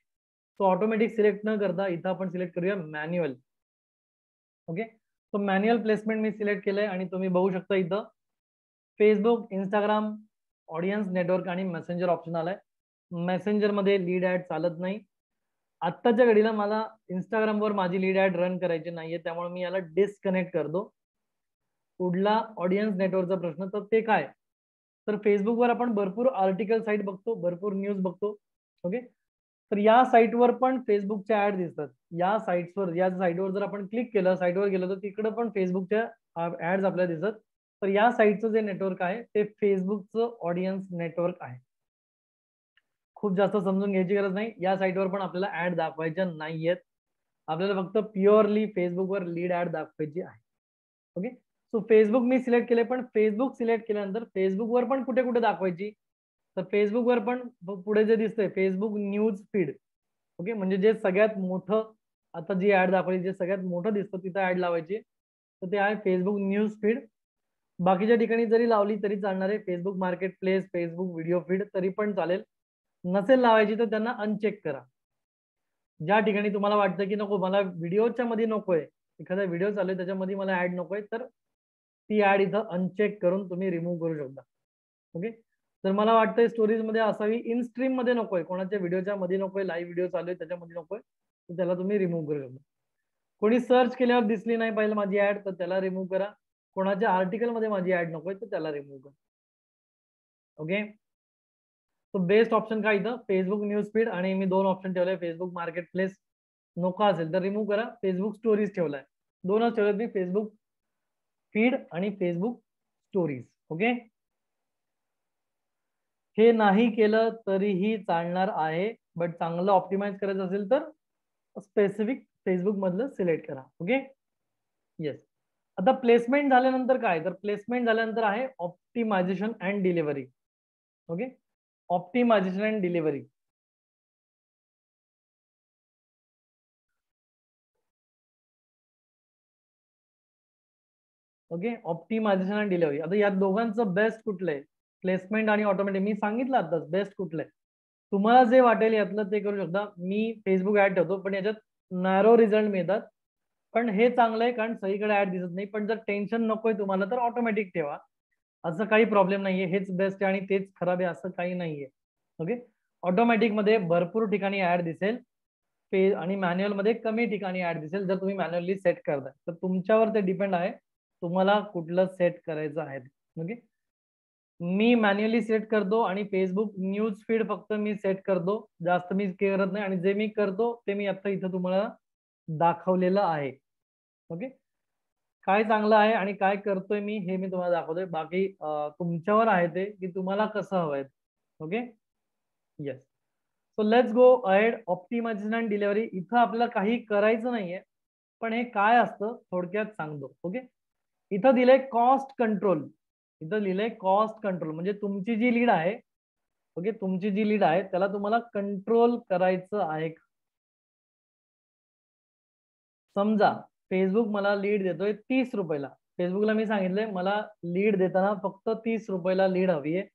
तो ऑटोमॅटिक सिलेक्ट न करता इथं आपण सिलेक्ट करूया मॅन्युअल. ओके, तो मॅन्युअल प्लेसमेंट मी सिलेक्ट केलंय आणि तुम्ही बघू शकता इथं फेसबुक, इंस्टाग्राम, ऑडियन्स नेटवर्क आणि मेसेंजर ऑप्शन आलाय. मेसेंजर मध्ये लीड ऍड चालत नाही. आत्ताच्या घडीला मला इंस्टाग्रामवर माझी लीड ऍड रन करायची नाहीये, त्यामुळे मी याला डिस्कनेक्ट करतो. पुढला ऑडियन्स नेटवर्कचा प्रश्न, तर ते काय, तर फेसबुकवर आपण भरपूर आर्टिकल साईट बघतो, भरपूर न्यूज बघतो. ओके, तर या साईटवर पण फेसबुकच्या ऍड दिसतात. या साईटवर जर आपण क्लिक केलं, साईटवर गेलो तर तिकडे पण फेसबुकच्या ऍड्स आपल्याला दिसत. तर या साईटचं जे नेटवर्क आहे ते फेसबुकचं ऑडियन्स नेटवर्क आहे. खूप जास्त समजून घ्यायची गरज नाही. या साईटवर पण आपल्याला ऍड दाखवायच्या नाहीयेत. आपल्याला फक्त प्युअरली फेसबुकवर लीड ऍड दाखवायची आहे. ओके, सो फेसबुक मी सिलेक्ट केले, पण फेसबुक सिलेक्ट केल्यानंतर फेसबुकवर पण कुठे कुठे दाखवायची, तर फेसबुकवर पण पुढे जे दिसतंय फेसबुक न्यूज फीड. ओके, म्हणजे जे सगळ्यात मोठं आता जी ऍड दाखवली, जे सगळ्यात मोठं दिसतं तिथं ऍड लावायची, तर ते आहे फेसबुक न्यूज फीड. बाकीच्या ठिकाणी जरी लावली तरी चालणार आहे, Facebook market place, Facebook video feed तरी पण चालेल. नसेल लावायची तर त्यांना अनचेक करा. ज्या ठिकाणी तुम्हाला वाटतं की नको, मला व्हिडिओच्या मध्ये नकोय, एखादा व्हिडिओ चालू आहे त्याच्यामध्ये मला ऍड नकोय, तर ती ऍड इथं अनचेक करून तुम्ही रिमूव्ह करू शकता. ओके, तर मला वाटतंय स्टोरीज मध्ये असावी, इन स्ट्रीम मध्ये नकोय, कोणाच्या व्हिडिओच्या मध्ये नकोय, लाईव्ह व्हिडिओ चालू आहे त्याच्यामध्ये नकोय, तर त्याला तुम्ही रिमूव्ह करू शकता. कोणी सर्च केल्यावर दिसली नाही पाहिजे माझी ऍड, तर त्याला रिमूव्ह करा. कोणाच्या आर्टिकल मध्ये माझी ऍड नकोय तर त्याला रिमूव्ह करा. ओके, तो बेस्ट ऑप्शन काय इथं फेसबुक न्यूज फीड, आणि मी दोन ऑप्शन ठेवले, फेसबुक मार्केट प्लेस नको असेल तर रिमूव्ह करा, फेसबुक स्टोरीज ठेवलाय. दोनच ठेवलेत मी, फेसबुक फीड आणि फेसबुक स्टोरीज. ओके, हे नाही केलं तरीही चालणार आहे, बट चांगलं ऑप्टिमाइज करायचं असेल तर स्पेसिफिक फेसबुक मधलं सिलेक्ट करा. Okay, yes. आता प्लेसमेंट झाल्यानंतर काय, तर प्लेसमेंट झाल्यानंतर आहे optimisation and delivery. Okay, optimisation and delivery. Okay, optimisation आणि डिलिव्हरी. आता या दोघांचं बेस्ट कुठलं आहे, प्लेसमेंट आणि ऑटोमॅटिक, मी सांगितलं आताच बेस्ट कुठलं आहे. तुम्हाला जे वाटेल यातलं ते करू शकता. मी फेसबुक ऍड ठेवतो, पण याच्यात नॅरो रिझल्ट मिळतात, पण हे चांगलं आहे कारण सगळीकडे ऍड दिसत नाही. पण जर टेन्शन नकोय तुम्हाला तर ऑटोमॅटिक ठेवा, असं काही प्रॉब्लेम नाहीये. हेच बेस्ट आहे आणि तेच खराब आहे असं काही नाहीये. ओके, ऑटोमॅटिक मध्ये भरपूर ठिकाणी ऍड दिसेल, आणि मॅन्युअल मध्ये कमी ठिकाणी ऍड दिसेल जर तुम्ही मॅन्युअली सेट करताय. तर तुमच्यावर ते डिपेंड आहे तुम्हाला कुठलं सेट करायचं आहे. ओके, मी मॅन्युअली सेट करतो आणि फेसबुक न्यूज फीड फक्त मी सेट करतो, जास्त मी करत नाही. आणि जे मी करतो ते मी आता इथं तुम्हाला दाखवलेलं आहे. ओके, काय चांगलं आहे आणि काय करतोय मी हे मी तुम्हाला दाखवतोय. बाकी तुमच्यावर आहे ते की तुम्हाला कसं हवंय. Okay, yes. So let's go ahead. Optimisation and delivery, इथं आपल्याला काही करायचं नाहीये, पण हे काय असतं थोडक्यात सांगतो. ओके, इथं दिलंय कॉस्ट कंट्रोल. इथं लिहिलंय कॉस्ट कंट्रोल, म्हणजे तुमची जी लीड आहे, ओके, तुमची जी लीड आहे त्याला तुम्हाला कंट्रोल करायचं आहे. समजा फेसबुक मला लीड देतोय 30 रुपयाला. फेसबुकला मी सांगितलंय मला लीड देताना फक्त 30 रुपयाला लीड हवी आहे.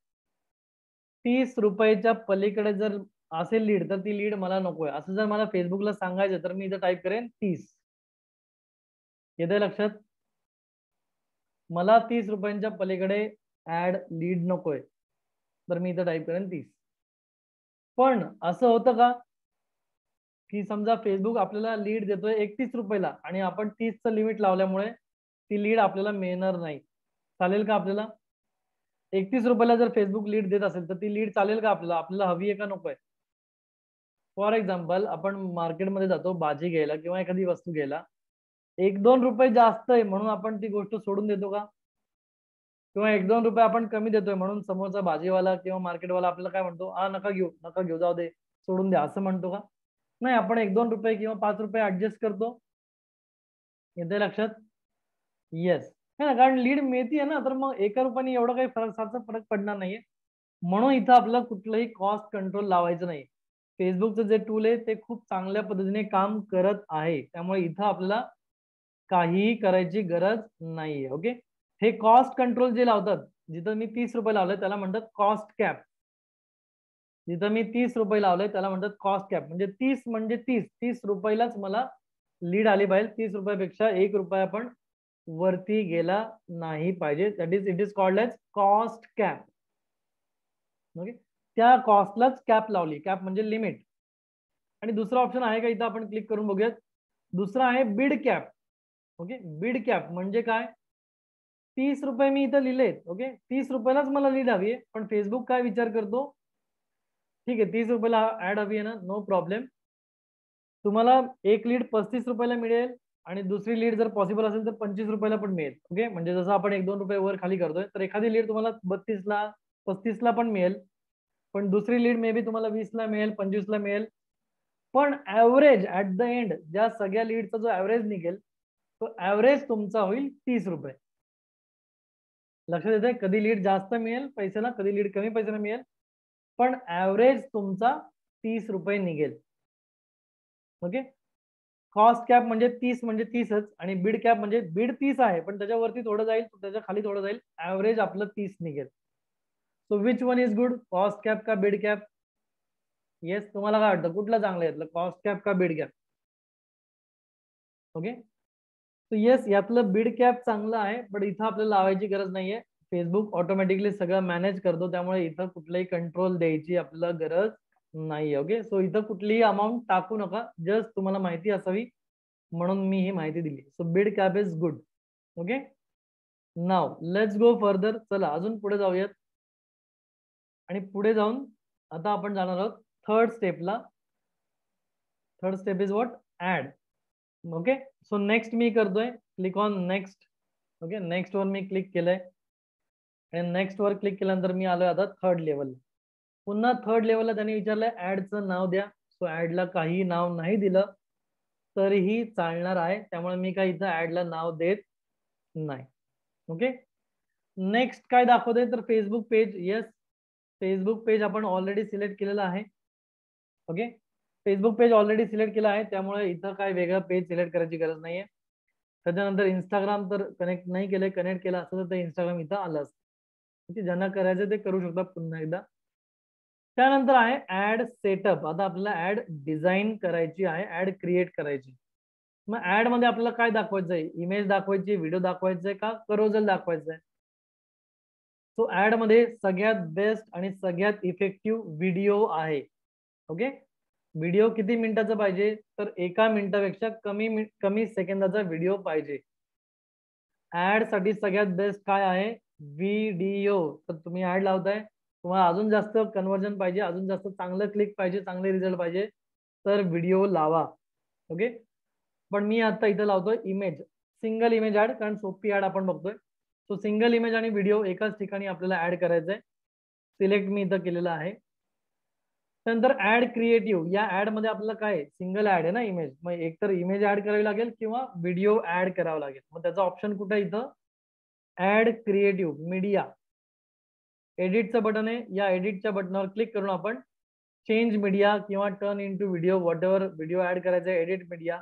30 रुपयाच्या पलीकडे जर असेल लीड तर ती लीड मला नकोय, असं जर मला फेसबुकला सांगायचं तर मी इथं टाईप करेन 30. येते लक्षात, मला 30 रुपयांच्या पलीकडे ऍड लीड नकोय, तर मी इथं टाईप करेन 30. पण असं होतं का की समजा फेसबुक आपल्याला लीड देतोय 31 रुपयाला आणि आपण 30चं लिमिट लावल्यामुळे ती लीड आपल्याला मिळणार नाही, चालेल का आपल्याला? 31 रुपयाला जर फेसबुक लीड देत असेल तर ती लीड चालेल का आपल्याला, आपल्याला हवी आहे का नको आहे? फॉर एक्झाम्पल आपण मार्केटमध्ये जातो भाजी घ्यायला किंवा एखादी वस्तू घ्यायला, 1-2 रुपये जास्त आहे म्हणून आपण ती गोष्ट सोडून देतो का? किंवा 1-2 रुपये आपण कमी देतोय म्हणून समोरचा भाजीवाला किंवा मार्केटवाला आपल्याला काय म्हणतो, हा नका घेऊ, नका घेऊ, जाऊ दे, सोडून द्या, असं म्हणतो का? नाही, आपण 1-2 रुपये किंवा 5 रुपये ऍडजस्ट करतो. येते लक्षात? येस, है ना, कारण लीड मिळतीये ना, तर मग 1 रुपयाने एवढा काही फरक पडणार नाहीये. म्हणून इथं आपल्याला कुठलंही कॉस्ट कंट्रोल लावायचं नाही. फेसबुकचं जे टूल आहे ते खूप चांगल्या पद्धतीने काम करत आहे, त्यामुळे इथं आपल्याला काहीही करायची गरज नाहीये. ओके, हे कॉस्ट कंट्रोल जे लावतात, जिथं मी 30 रुपये लावले त्याला म्हणतात कॉस्ट कॅप. जिथं मी 30 रुपये लावले त्याला म्हणतात कॉस्ट कॅप, म्हणजे 30 म्हणजे 30 रुपयालाच मला लीड आली पाहिजे. 30 रुपयापेक्षा 1 रुपया पण वरती गेला नाही पाहिजे. That is it is called as cost cap. Okay, त्या कॉस्टलाच कॅप लावली. कॅप म्हणजे लिमिट. आणि दुसरा ऑप्शन आहे का इथं, आपण क्लिक करून बघूयात. दुसरा आहे बिड कॅप. ओके, बिड कॅप म्हणजे काय, 30 रुपये मी इथं लिहिलेत. ओके, 30 रुपयालाच मला लीड हवी आहे, पण फेसबुक काय विचार करतो, ठीक आहे 30 रुपयाला ऍड हवी आहे ना, नो प्रॉब्लेम, तुम्हाला एक लीड 35 रुपयाला मिळेल आणि दुसरी लीड जर पॉसिबल असेल तर 25 रुपयाला पण मिळेल. ओके, म्हणजे जसं आपण 1-2 रुपये वर खाली करतोय, तर एखादी लीड तुम्हाला 32ला 35ला पण मिळेल, पण दुसरी लीड मे बी तुम्हाला 20ला मिळेल, 25ला मिळेल. पण ऍव्हरेज ऍट द एंड ज्या सगळ्या लीडचा जो ऍव्हरेज निघेल तो ऍव्हरेज तुमचा होईल 30 रुपये. लक्षात येते, कधी लीड जास्त मिळेल पैशाला, कधी लीड कमी पैशाला मिळेल, पण ऍव्हरेज तुमचा 30 रुपये निघेल. ओके, कॉस्ट कॅप म्हणजे 30 म्हणजे 30च, आणि बिड कॅप म्हणजे बिड 30 आहे पण त्याच्यावरती थोडं जाईल, त्याच्या खाली थोडं जाईल, ऍव्हरेज आपलं 30 निघेल. So which one is good, cost cap का बिड कॅप? येस, तुम्हाला काय वाटतं कुठलं चांगलं आहे, कॉस्ट कॅप का बिड कॅप? ओके, तर येस, यातलं बिड कॅप चांगलं आहे, पण इथं आपल्याला लावायची गरज नाहीये. फेसबुक ऑटोमॅटिकली सगळं मॅनेज करतो, त्यामुळे इथं कुठलाही कंट्रोल द्यायची आपल्याला गरज नाही. ओके, सो इथं कुठलीही अमाऊंट टाकू नका, जस्ट तुम्हाला माहिती असावी म्हणून मी ही माहिती दिली. सो बिड cap is good. Okay, now let's go further. चला अजून पुढे जाऊयात, आणि पुढे जाऊन आता आपण जाणार आहोत थर्ड स्टेपला. Third step is what, ad. Okay, so next मी करतोय, click on next. Okay, next वर मी क्लिक केलंय, आणि नेक्स्ट वर क्लिक केल्यानंतर मी आलोय आता थर्ड लेवल. पुन्हा थर्ड लेवलला त्यांनी विचारलंय ऍडचं नाव द्या. सो ऍडला काही नाव नाही दिलं तरीही चालणार आहे, त्यामुळे मी काही इथं ऍडला नाव देत नाही. ओके, नेक्स्ट काय दाखवते, तर Facebook page. Yes, Facebook page आपण ऑलरेडी सिलेक्ट केलेलं आहे. Okay, Facebook page already select केलं आहे, त्यामुळे इथं काय वेगळं पेज सिलेक्ट करायची गरज नाहीये. त्याच्यानंतर इंस्टाग्राम तर कनेक्ट नाही केलंय, कनेक्ट केलं असतं तर इंस्टाग्राम इथं आलं असतं. ओके, ज्यांना करायचं ते करू शकता पुन्हा एकदा. त्यानंतर आहे ऍड सेटअप. आता आपल्याला ऍड डिझाईन करायची आहे, ऍड क्रिएट करायची. मग ऍड मध्ये आपल्याला काय दाखवायचं आहे, इमेज दाखवायची, व्हिडिओ दाखवायचंय का करोजल दाखवायचंय? सो ऍड मध्ये सगळ्यात बेस्ट आणि सगळ्यात इफेक्टिव्ह व्हिडिओ आहे. ओके, व्हिडिओ किती मिनिटाचा पाहिजे, तर 1 मिनिटापेक्षा कमी सेकंदाचा व्हिडिओ पाहिजे. ऍड साठी सगळ्यात बेस्ट काय आहे, व्हिडिओ. तर तुम्ही ऍड लावताय, तुम्हाला अजून जास्त कन्वर्जन पाहिजे, अजून जास्त चांगलं क्लिक पाहिजे, चांगले रिझल्ट पाहिजे, तर व्हिडिओ लावा. ओके, पण मी आता इथं लावतोय इमेज, सिंगल इमेज ऍड, कारण सोपी ऍड आपण बघतोय. सो सिंगल इमेज आणि व्हिडिओ एकाच ठिकाणी आपल्याला ऍड करायचंय. सिलेक्ट मी इथं केलेलं आहे. त्यानंतर ऍड क्रिएटिव्ह, या ऍड मध्ये आपल्याला काय, सिंगल ऍड आहे ना इमेज, मग एकतर इमेज ऍड करावी लागेल किंवा व्हिडिओ ऍड करावा लागेल. मग त्याचा ऑप्शन कुठे आहे, इथं ऍड क्रिएटिव्ह मीडिया, एडिटचं बटन आहे. या एडिटच्या बटनावर क्लिक करून आपण चेंज मीडिया किंवा turn in to video, whatever video ad करायचं आहे, एडिट मीडिया,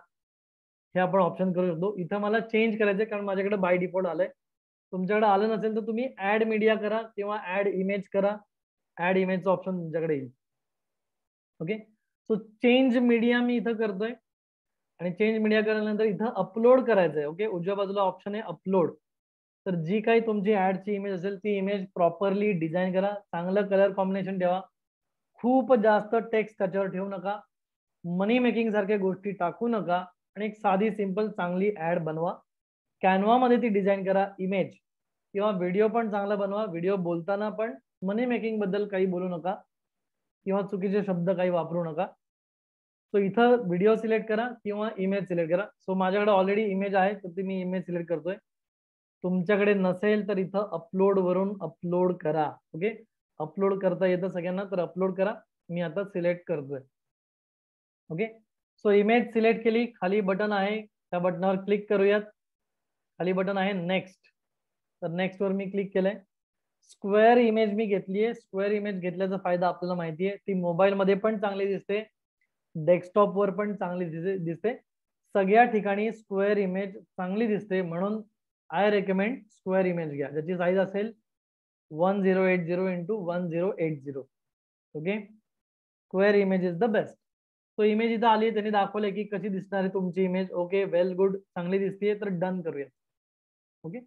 हे आपण ऑप्शन करू शकतो. इथं मला चेंज करायचंय कारण माझ्याकडे बाय डिफॉल्ट आलंय. तुमच्याकडे आलं नसेल तर तुम्ही ऍड मीडिया करा किंवा ऍड इमेज करा, ऍड इमेजचं ऑप्शन तुमच्याकडे येईल. ओके, सो चेंज मीडिया मी इथं करतोय, आणि चेंज मीडिया केल्यानंतर इथं अपलोड करायचंय. ओके, उजव्या बाजूला ऑप्शन आहे अपलोड. तर जी काही तुमची ऍडची इमेज असेल ती इमेज प्रॉपरली डिझाईन करा, चांगलं कलर कॉम्बिनेशन ठेवा, खूप जास्त टेक्स्ट त्याच्यावर ठेवू नका, मनी मेकिंग सारख्या गोष्टी टाकू नका, आणि एक साधी सिंपल चांगली ऍड बनवा. कॅनवा मध्ये ती डिझाईन करा इमेज, किंवा व्हिडिओ पण चांगला बनवा. व्हिडिओ बोलताना पण मनी मेकिंग बद्दल काही बोलू नका किंवा चुकीचे शब्द काही वापरू नका. सो इथं व्हिडिओ सिलेक्ट करा किंवा इमेज सिलेक्ट करा. सो माझ्याकडे ऑलरेडी इमेज आहे तर ती मी इमेज सिलेक्ट करतोय. तुमच्याकडे नसेल तर इथं अपलोड वरून अपलोड करा. ओके, अपलोड करता येतं सगळ्यांना, तर अपलोड करा. मी आता सिलेक्ट करतोय. ओके, सो इमेज सिलेक्ट केली, खाली बटन आहे त्या बटनावर क्लिक करूयात. खाली बटन आहे नेक्स्ट, तर नेक्स्ट वर मी क्लिक केलंय. स्क्वेअर इमेज मी घेतली आहे. स्क्वेअर इमेज घेतल्याचा फायदा आपल्याला माहिती आहे, ती मोबाईल मध्ये पण चांगली दिसते, डेस्कटॉप वर पण चांगली दिसते, सगळ्या ठिकाणी स्क्वेअर इमेज चांगली दिसते. म्हणून आय रेकमेंड स्क्वेअर इमेज घ्या, ज्याची साईज असेल 1080 x 1080. Okay, square image is the best. तो इमेज इथं आली, त्यांनी दाखवले की कशी दिसणार आहे तुमची इमेज. ओके, वेल गुड, चांगली दिसतीये, तर डन करूया. ओके,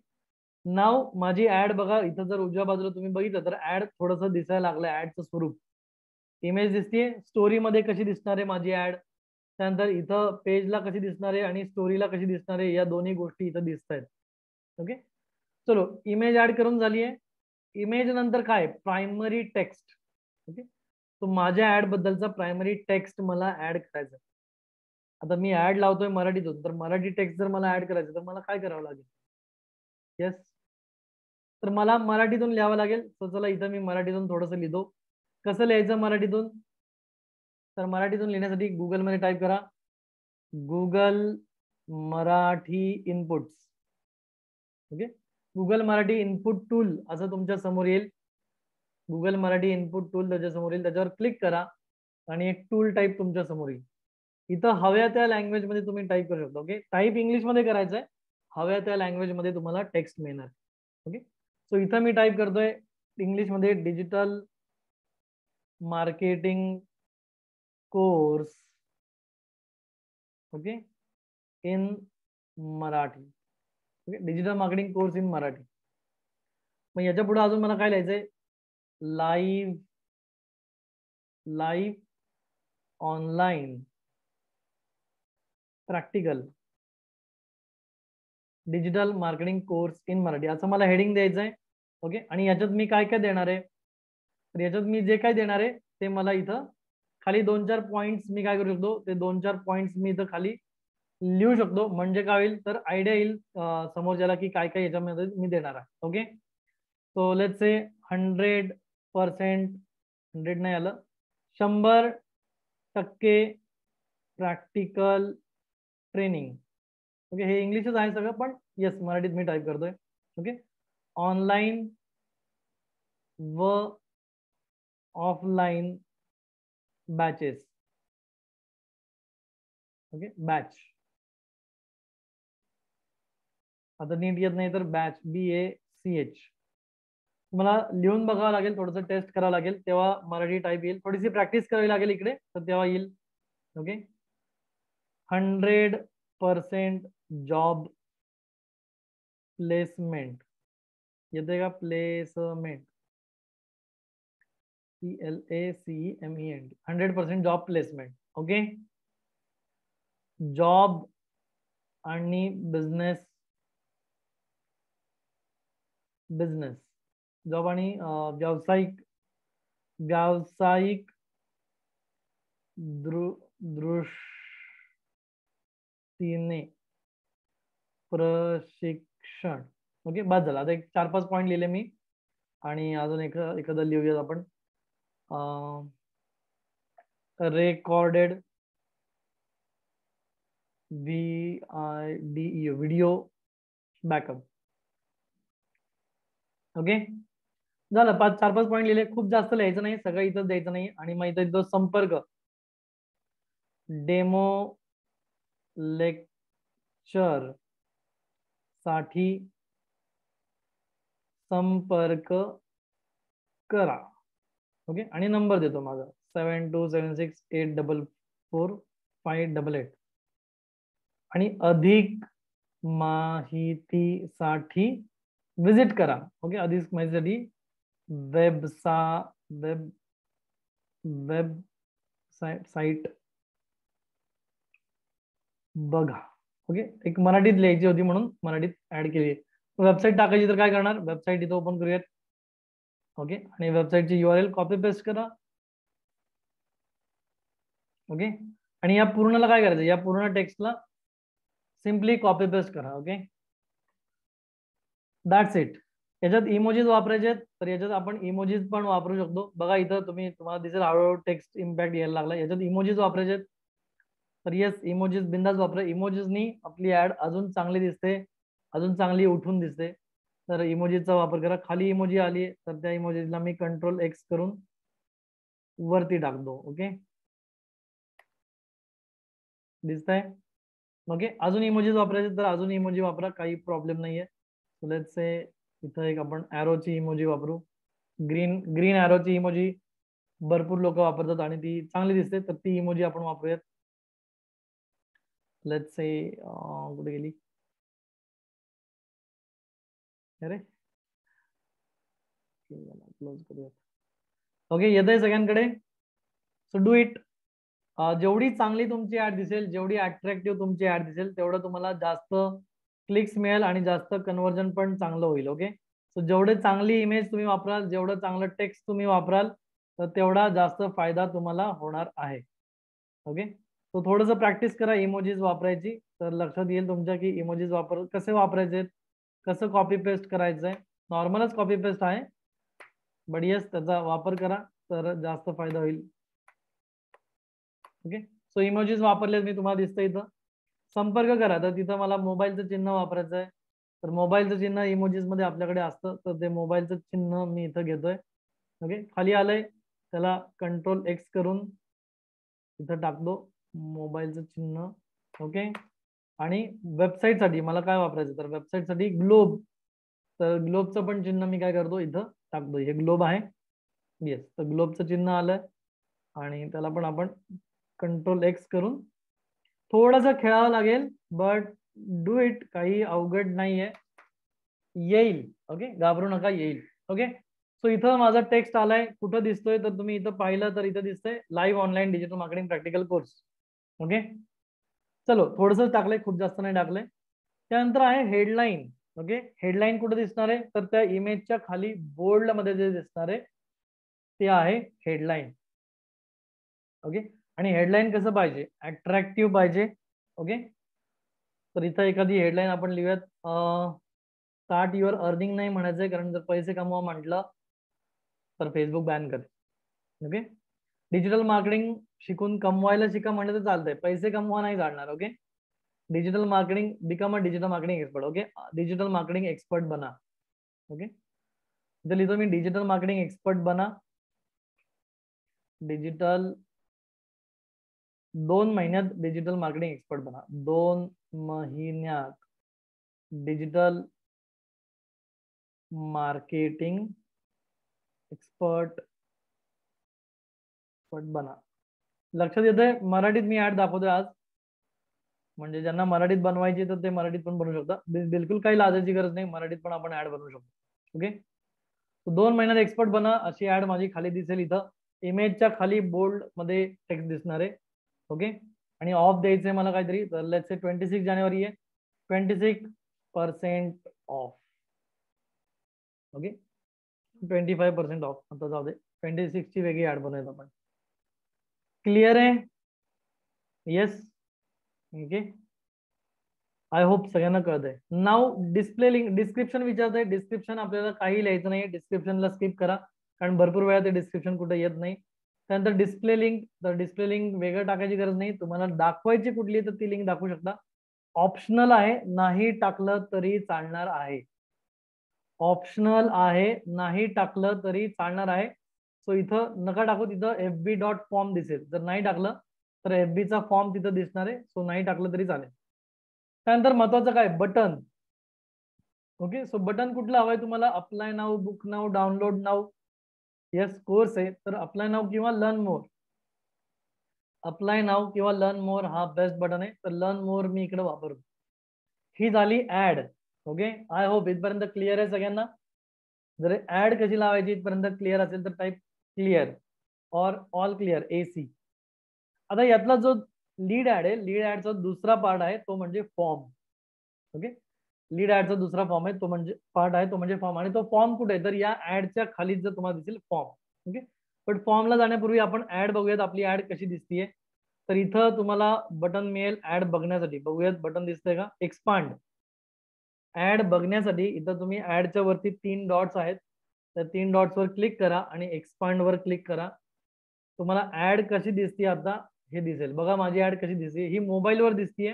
नाव माझी ऍड बघा, इथं जर उजव्या बाजूला तुम्ही बघितलं तर ऍड थोडंसं दिसायला लागलं, ऍडचं स्वरूप. इमेज दिसतीये, स्टोरीमध्ये कशी दिसणार आहे माझी ऍड, त्यानंतर इथं पेजला कशी दिसणार आहे आणि स्टोरीला कशी दिसणार आहे, या दोन्ही गोष्टी इथं दिसत आहेत. ओके, चलो इमेज ऍड करून झाली आहे. इमेज नंतर काय, प्रायमरी टेक्स्ट. ओके, तो माझ्या ऍड बद्दलचा प्रायमरी टेक्स्ट मला ऍड करायचा. आता मी ऍड लावतोय मराठीतून, तर मराठी टेक्स्ट जर मला ऍड करायचं तर मला काय करावं लागेल. येस, तर मला मराठीतून लिहावं लागेल. तर चला इथं मी मराठीतून थोडंसं लिहितो. कसं लिहायचं मराठीतून, तर मराठीतून लिहिण्यासाठी गुगलमध्ये टाईप करा, Google Marathi inputs. Okay, Google Marathi input tool असं तुमच्या समोर येईल. गुगल मराठी इनपुट टूल त्याच्या समोर येईल, त्याच्यावर क्लिक करा आणि एक टूल टाईप तुमच्या समोर येईल. इथं हव्या त्या लँग्वेज मध्ये तुम्ही टाईप करू शकता. ओके, टाईप इंग्लिश मध्ये करायचं आहे, हव्या त्या लँग्वेज मध्ये तुम्हाला टेक्स्ट मिळणार. ओके, सो इथं मी टाईप करतोय इंग्लिश मध्ये, digital marketing course. Okay, in Marathi. Okay, digital marketing course in Marathi. मग याच्या पुढे अजून मला काय लिहायचंय, live online practical digital marketing course in Marathi, असं मला हेडिंग द्यायचं आहे. ओके, आणि याच्यात मी काय काय देणार आहे, तर याच्यात मी जे काय देणार आहे ते मला इथं खाली 2-4 पॉईंट्स मी काय करू शकतो, ते 2-4 पॉईंट्स मी इथं खाली लिहू शकतो. म्हणजे काय होईल, तर आयडिया येईल समोरच्याला की काय काय याच्यामध्ये मी देणार आहे. ओके, सो लेट्स से 100%, 100 नाही आलं, 100% प्रॅक्टिकल ट्रेनिंग. ओके, हे इंग्लिशच आहे सगळं, पण येस मराठीत मी टाईप करतोय. ओके, ऑनलाईन व ऑफलाईन बॅचेस. ओके, बॅच, आता नीट येत नाही तर बॅच, BACH. तुम्हाला लिहून बघावं लागेल, थोडंसं टेस्ट करावं लागेल, तेव्हा मराठी टाईप येईल. थोडीशी प्रॅक्टिस करावी लागेल इकडे, तर तेव्हा येईल. ओके, 100% जॉब प्लेसमेंट येते का, placement, PLACEMENT, 100% job placement. Okay, job आणि बिझनेस, जॉब आणि व्यावसायिक दृष्टीने प्रशिक्षण. ओके, बस झालं. आता एक 4-5 पॉईंट लिहिले मी, आणि अजून एखादं लिहूयात आपण, रेकॉर्डेड व्हिडिओ बॅकअप. ओके, झालं, 4-5 पॉईंट लिहिले. खूप जास्त लिहायचं नाही, सगळं इथंच द्यायचं नाही. आणि मग इथं संपर्क, डेमो लेक्चर साठी संपर्क करा. ओके, आणि नंबर देतो माझा 7276844588. आणि अधिक माहितीसाठी विजिट करा. ओके, अधिक माहितीसाठी वेबसाईट बघा. ओके, एक मराठीत लिहायची होती म्हणून मराठीत ऍड केली. वेबसाईट टाकायची तर काय करणार, वेबसाईट इथं ओपन करूयात. ओके, आणि वेबसाईटची URL कॉपी पेस्ट करा. ओके, आणि या पूर्णला काय करायचं, या पूर्ण टेक्स्टला सिम्पली कॉपी पेस्ट करा. Okay, that's it. याच्यात इमोजीज वापरायचे आहेत, तर याच्यात आपण इमोजीज पण वापरू शकतो. बघा इथं तुम्हाला दिसेल हळूहळू टेक्स्ट इम्पॅक्ट यायला लागला. याच्यात इमोजीज वापरायचे आहेत, तर येस इमोजीज बिंदास वापरा. इमोजीजनी आपली ऍड अजून चांगली दिसते, अजून चांगली उठून दिसते. तर इमोजीचा वापर करा. खाली इमोजी आली तर त्या इमोजीला मी Ctrl+X करून वरती टाकतो. ओके, दिसतंय. ओके, अजून इमोजीज वापरायचे तर अजून इमोजी वापरा, काही प्रॉब्लेम नाहीये. लेट्स से इथं एक आपण ॲरोची इमोजी वापरू, ग्रीन ॲरोची इमोजी. भरपूर लोक वापरतात आणि ती चांगली दिसते, तर ती इमोजी आपण वापरूयात. लेट्स से कुठे गेली अरे, क्लोज करूयात. ओके, येत आहे सगळ्यांकडे. So do it. जेवढी चांगली तुमची ऍड दिसेल, जेवढी अट्रॅक्टिव्ह तुमची ऍड दिसेल, तेवढं तुम्हाला जास्त क्लिक्स मिळेल आणि जास्त कन्व्हर्जन पण चांगलं होईल. ओके, सो जेवढे चांगली इमेज तुम्ही वापराल, जेवढं चांगलं टेक्स्ट तुम्ही वापराल, तर तेवढा जास्त फायदा तुम्हाला होणार आहे. ओके, तो थोडंसं प्रॅक्टिस करा इमोजीज वापरायची, तर लक्षात येईल तुमच्या की इमोजीज कसे वापरायचे, कसं कॉपी पेस्ट करायचंय. नॉर्मलच कॉपी पेस्ट आहे, बट येस त्याचा वापर करा तर जास्त फायदा होईल. ओके, सो इमोजीज वापरले मी तुम्हाला दिसतं इथं. संपर्क करा, तर तिथं मला मोबाईलचं चिन्ह वापरायचं आहे, तर मोबाईलचं चिन्ह इमोजीज मध्ये आपल्याकडे असतं, तर ते मोबाईलचं चिन्ह मी इथं घेतोय. ओके, खाली आलंय, त्याला कंट्रोल एक्स करून इथं टाकतो मोबाईलचं चिन्ह. ओके, आणि वेबसाईट साठी मला काय वापरायचं, तर वेबसाईट साठी ग्लोब, तर ग्लोबचं पण चिन्ह मी काय करतो इथं टाकतो. हे ग्लोब आहे, येस, तर ग्लोबचं चिन्ह आलंय आणि त्याला पण आपण कंट्रोल एक्स करून थोडंसं खेळावं लागेल, बट डू इट, काही अवघड नाहीये, येईल. ओके, घाबरू नका, येईल. ओके, सो इथं माझा टेक्स्ट आलाय, कुठं दिसतोय, तर तुम्ही इथं पाहिलं तर इथं दिसतंय live online digital marketing practical course. Okay, चलो थोडंसं टाकलंय, खूप जास्त नाही टाकलंय. त्यानंतर आहे हेडलाईन. ओके, हेडलाईन कुठे दिसणार आहे, तर त्या इमेजच्या खाली बोल्ड मध्ये जे दिसणार आहे ते आहे हेडलाईन. ओके, आणि हेडलाईन कसं पाहिजे, अट्रॅक्टिव्ह पाहिजे. ओके, तर इथं एखादी हेडलाईन आपण लिहूयात, स्टार्ट युअर अर्निंग नाही म्हणायचंय, कारण जर पैसे कमवा म्हटलं तर फेसबुक बॅन करेल. ओके, डिजिटल मार्केटिंग शिकून कमवायला शिका म्हटलं तर चालतंय, पैसे कमवा नाही चालणार. Okay, digital marketing, become a digital marketing expert. Okay, digital marketing expert बना. ओके, इथं लिहितो मी डिजिटल मार्केटिंग एक्सपर्ट बना. डिजिटल 2 महिन्यात डिजिटल मार्केटिंग एक्सपर्ट बना. 2 महिन्यात डिजिटल मार्केटिंग एक्सपर्ट बना. लक्षात येतंय, मराठीत मी ऍड दाखवतोय आज, म्हणजे ज्यांना मराठीत बनवायची तर ते मराठीत पण बनवू शकता, बिलकुल काही लाजायची गरज नाही, मराठीत पण आपण ऍड बनवू शकतो. ओके, 2 महिन्यात एक्सपर्ट बना अशी ऍड माझी खाली दिसेल. इथं इमेजच्या खाली बोल्ड मध्ये टेक्स्ट दिसणार आहे. ओके, आणि ऑफ द्यायचंय मला काहीतरी, तर लेट्स से 26 जानेवारी आहे, 26% ऑफ. ओके, 25% ऑफ, आता जाऊ दे, 26 ची वेगळी ऍड बनवूयात आपण. क्लिअर आहे, येस. ओके, आय होप सगळ्यांना कळतंय. नाव डिस्प्ले लिंक, डिस्क्रिप्शन विचारतंय, डिस्क्रिप्शन आपल्याला काही लिहायचं नाही, डिस्क्रिप्शनला स्किप करा, कारण भरपूर वेळा ते डिस्क्रिप्शन कुठे येत नाही. त्यानंतर डिस्प्ले लिंक, तर डिस्प्ले लिंक वेगळं टाकायची गरज नाही, तुम्हाला दाखवायची कुठली तर ती लिंक दाखवू शकता. ऑप्शनल आहे, नाही टाकलं तरी चालणार आहे. ऑप्शनल आहे, नाही टाकलं तरी चालणार आहे. सो इथं नका टाकू, तिथं fb.form दिसेल, जर नाही टाकलं तर FB चा फॉर्म तिथं दिसणार आहे, सो नाही टाकलं तरी चालेल. त्यानंतर महत्वाचं काय, बटन. ओके, सो बटन कुठलं हवंय तुम्हाला, अप्लाय नाव, बुक नाव, डाउनलोड नाव. येस, कोर्स आहे तर अप्लाय नाव किंवा लर्न मोर. अप्लाय नाव किंवा लर्न मोर हा बेस्ट बटन आहे, तर लर्न मोर मी इकडे वापरतो. ही झाली ऍड. ओके, आय होप इथपर्यंत क्लिअर आहे सगळ्यांना. जर ऍड कशी लावायची इथपर्यंत क्लिअर असेल तर टाईप क्लिअर और ऑल क्लिअर AC. आता यातला जो लीड ऍड आहे, लीड ऍडचा दुसरा पार्ट आहे तो म्हणजे फॉर्म. ओके, लीड ऍडचा दुसरा फॉर्म आहे तो म्हणजे पार्ट आहे तो म्हणजे फॉर्म, आणि तो फॉर्म कुठे आहे, तर या ऍडच्या खाली जर तुम्हाला दिसेल फॉर्म. ओके, पण फॉर्मला जाण्यापूर्वी आपण ऍड बघूयात, आपली ऍड कशी दिसतीये. तर इथं तुम्हाला बटन मिळेल ऍड बघण्यासाठी, बघूयात बटन दिसतंय का, एक्सपांड. ऍड बघण्यासाठी इथं तुम्ही ऍडच्या वरती 3 डॉट्स आहेत, त्या 3 डॉट्स वर क्लिक करा आणि एक्सपांड वर क्लिक करा. तुम्हाला ऍड कशी दिसते आता हे दिसेल. बघा माझी ऍड कशी दिसते, ही मोबाईल वर दिसतीये,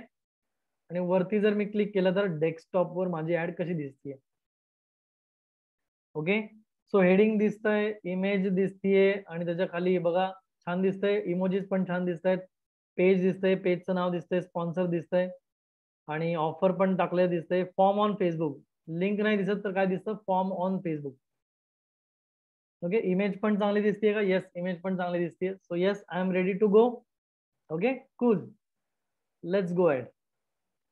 आणि वरती जर मी क्लिक केलं तर डेस्कटॉप वर माझी ऍड कशी दिसतीये. ओके, सो हेडिंग दिसतंय, इमेज दिसतीये, आणि त्याच्या खाली बघा छान दिसतंय, इमोजीज पण छान दिसत आहेत, पेज दिसतंय, पेजचं नाव दिसतंय, स्पॉन्सर दिसतंय, आणि ऑफर पण टाकले दिसतंय. फॉर्म ऑन फेसबुक, लिंक नाही दिसत तर काय दिसतं, form on Facebook. Okay, image पण चांगली दिसते का? येस, इमेज पण चांगली दिसते. So yes, I am ready to go. Okay, cool, let's go ahead.